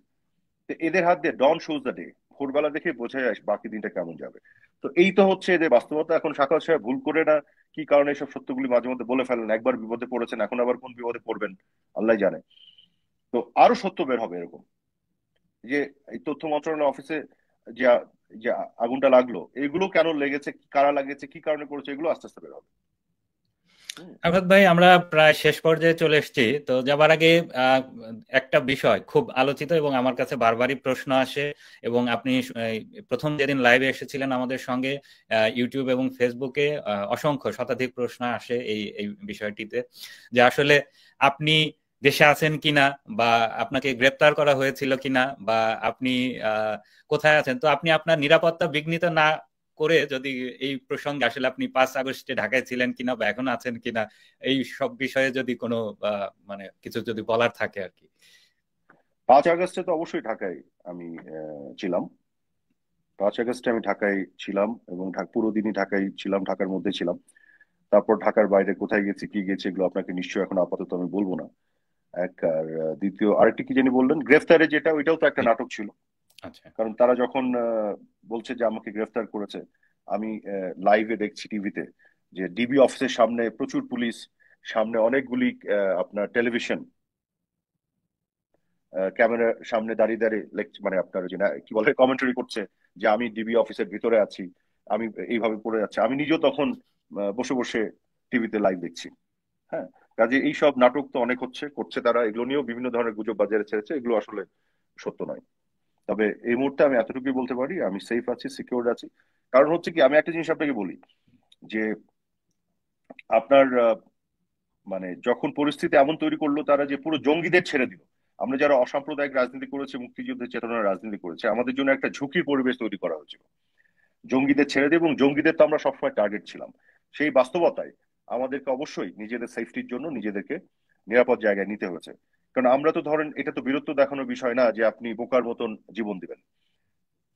তো এদের হাত দিয়ে ডন শোজ দ্য ডে, ভোরবেলা দেখে বোঝা যায় বাকি দিনটা কেমন যাবে। তো এই তো হচ্ছে এদের বাস্তবতা। এখন সাকাল সাহেব ভুল করে না কি কারণে এসব সত্যগুলি মাঝে মধ্যে বলে ফেলেন, একবার বিপদে পড়েছেন, এখন আবার কোন বিপদে পড়বেন আল্লাহ জানে। তো আরো সত্য বের হবে এরকম, যে এই তথ্য মন্ত্রণালয় অফিসে যে যে আগুনটা লাগলো, এগুলো কেন লেগেছে, কারা লাগিয়েছে, কি কারণে করেছে, এগুলো আস্তে আস্তে বের হবে। হুম। আফাত ভাই, আমরা প্রায় শেষ পর্যায়ে চলে এসেছি। তো যাবার আগে আহ, একটা বিষয় খুব আলোচিত এবং আমার কাছে বারবারই প্রশ্ন আসে, এবং আপনি প্রথম যেদিন লাইভে এসেছিলেন আমাদের সঙ্গে ইউটিউব এবং ফেসবুকে অসংখ্য শতাধিক প্রশ্ন আসে এই এই বিষয়টিতে, যে আসলে আপনি দেশে আছেন কিনা, বা আপনাকে গ্রেপ্তার করা হয়েছিল কিনা, বা আপনি আহ, কোথায় আছেন। তো আপনি আপনার নিরাপত্তা বিঘ্নিত না করে যদি এই প্রসঙ্গে আসলে আপনি 5 আগস্টে ঢাকায় ছিলেন কিনা বা এখন আছেন কিনা, এই সব বিষয়ে যদি কোনো মানে কিছু যদি বলার থাকে আর কি। 5 আগস্টে তো অবশ্যই ঢাকায় আমি ছিলাম। 5 আগস্টে আমি ঢাকায় ছিলাম এবং পুরো দিনই ঢাকায় ছিলাম, ঢাকার মধ্যে ছিলাম। তারপর ঢাকার বাইরে কোথায় গেছি কি গেছি এগুলো আপনাকে নিশ্চয়ই এখন আপাতত আমি বলবো না। এক আর দ্বিতীয় আরেকটি কি জানি বললেন, গ্রেফতারে যেটা, ওইটাও তো একটা জি। নাটক ছিল। আচ্ছা। কারণ তারা যখন বলছে যে আমাকে গ্রেফতার করেছে, আমি লাইভে দেখছি টিভিতে যে ডিবি অফিসের সামনে প্রচুর পুলিশ, সামনে অনেকগুলি আপনার টেলিভিশন ক্যামেরার সামনে দাঁড়িয়ে দাঁড়িয়ে মানে আপনার যে কি বলে কমেন্টারি করছে যে আমি ডিবি অফিসের ভিতরে আছি, আমি এইভাবে পড়ে যাচ্ছে। আমি নিজেও তখন বসে বসে টিভিতে লাইভ দেখছি। হ্যাঁ, কাজে এইসব নাটক তো অনেক করছে তারা, এগুলো নিয়েও বিভিন্ন ধরনের গুজব বাজারে ছেড়েছে, এগুলো আসলে সত্য নয়। তবে এই মুহূর্তে আমি এতটুকুই বলতে পারি, আমি সেফ আছি, সিকিউর আছি। কারণ হচ্ছে কি, আমি একটা জিনিস আপনাকে বলি যে আপনার মানে যখন পরিস্থিতি এমন তৈরি করলো তারা যে পুরো জঙ্গিদের ছেড়ে দিল, আমরা যারা অসাম্প্রদায়িক রাজনীতি করেছে, মুক্তিযুদ্ধের চেতনার রাজনীতি করেছে, আমাদের জন্য একটা ঝুঁকির পরিবেশ তৈরি করা হয়েছিল জঙ্গিদের ছেড়ে দিয়ে, এবং জঙ্গিদের তো আমরা সবসময় টার্গেট ছিলাম। সেই বাস্তবতায় আমাদেরকে অবশ্যই নিজেদের সেফটির জন্য নিজেদেরকে নিরাপদ জায়গায় নিতে হয়েছে। কারণ আমরা তো ধরেন, এটা তো বীরত্ব দেখানোর বিষয় না যে আপনি বোকার মতন জীবন দিবেন,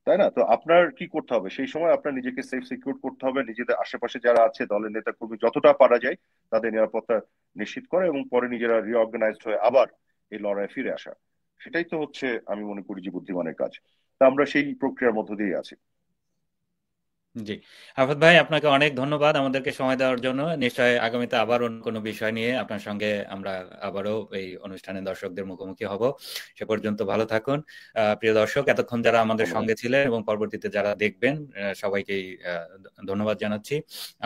তাই না? তো আপনার কি করতে হবে সেই সময়, আপনার নিজেকে সেফ সিকিউর করতে হবে, নিজেদের আশেপাশে যারা আছে দলের নেতা কর্মী যতটা পারা যায় তাদের নিরাপত্তা নিশ্চিত করা, এবং পরে নিজেরা রিঅর্গানাইজড হয়ে আবার এই লড়াইয়ে ফিরে আসা। সেটাই তো হচ্ছে আমি মনে করি যে বুদ্ধিমানের কাজ। তা আমরা সেই প্রক্রিয়ার মধ্য দিয়ে আছি। জি। আফাত ভাই, আপনাকে অনেক ধন্যবাদ আমাদেরকে সময় দেওয়ার জন্য। নিশ্চয়ই আগামীতে আবার অন্য কোনো বিষয় নিয়ে আপনার সঙ্গে আমরা আবারও এই অনুষ্ঠানে দর্শকদের মুখোমুখি হব। সে পর্যন্ত ভালো থাকুন। প্রিয় দর্শক, এতক্ষণ যারা আমাদের ধন্যবাদ। সঙ্গে ছিলেন এবং পরবর্তীতে যারা দেখবেন, সবাইকেই ধন্যবাদ জানাচ্ছি।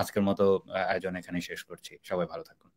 আজকের মতো আয়োজন এখানেই শেষ করছি। সবাই ভালো থাকুন।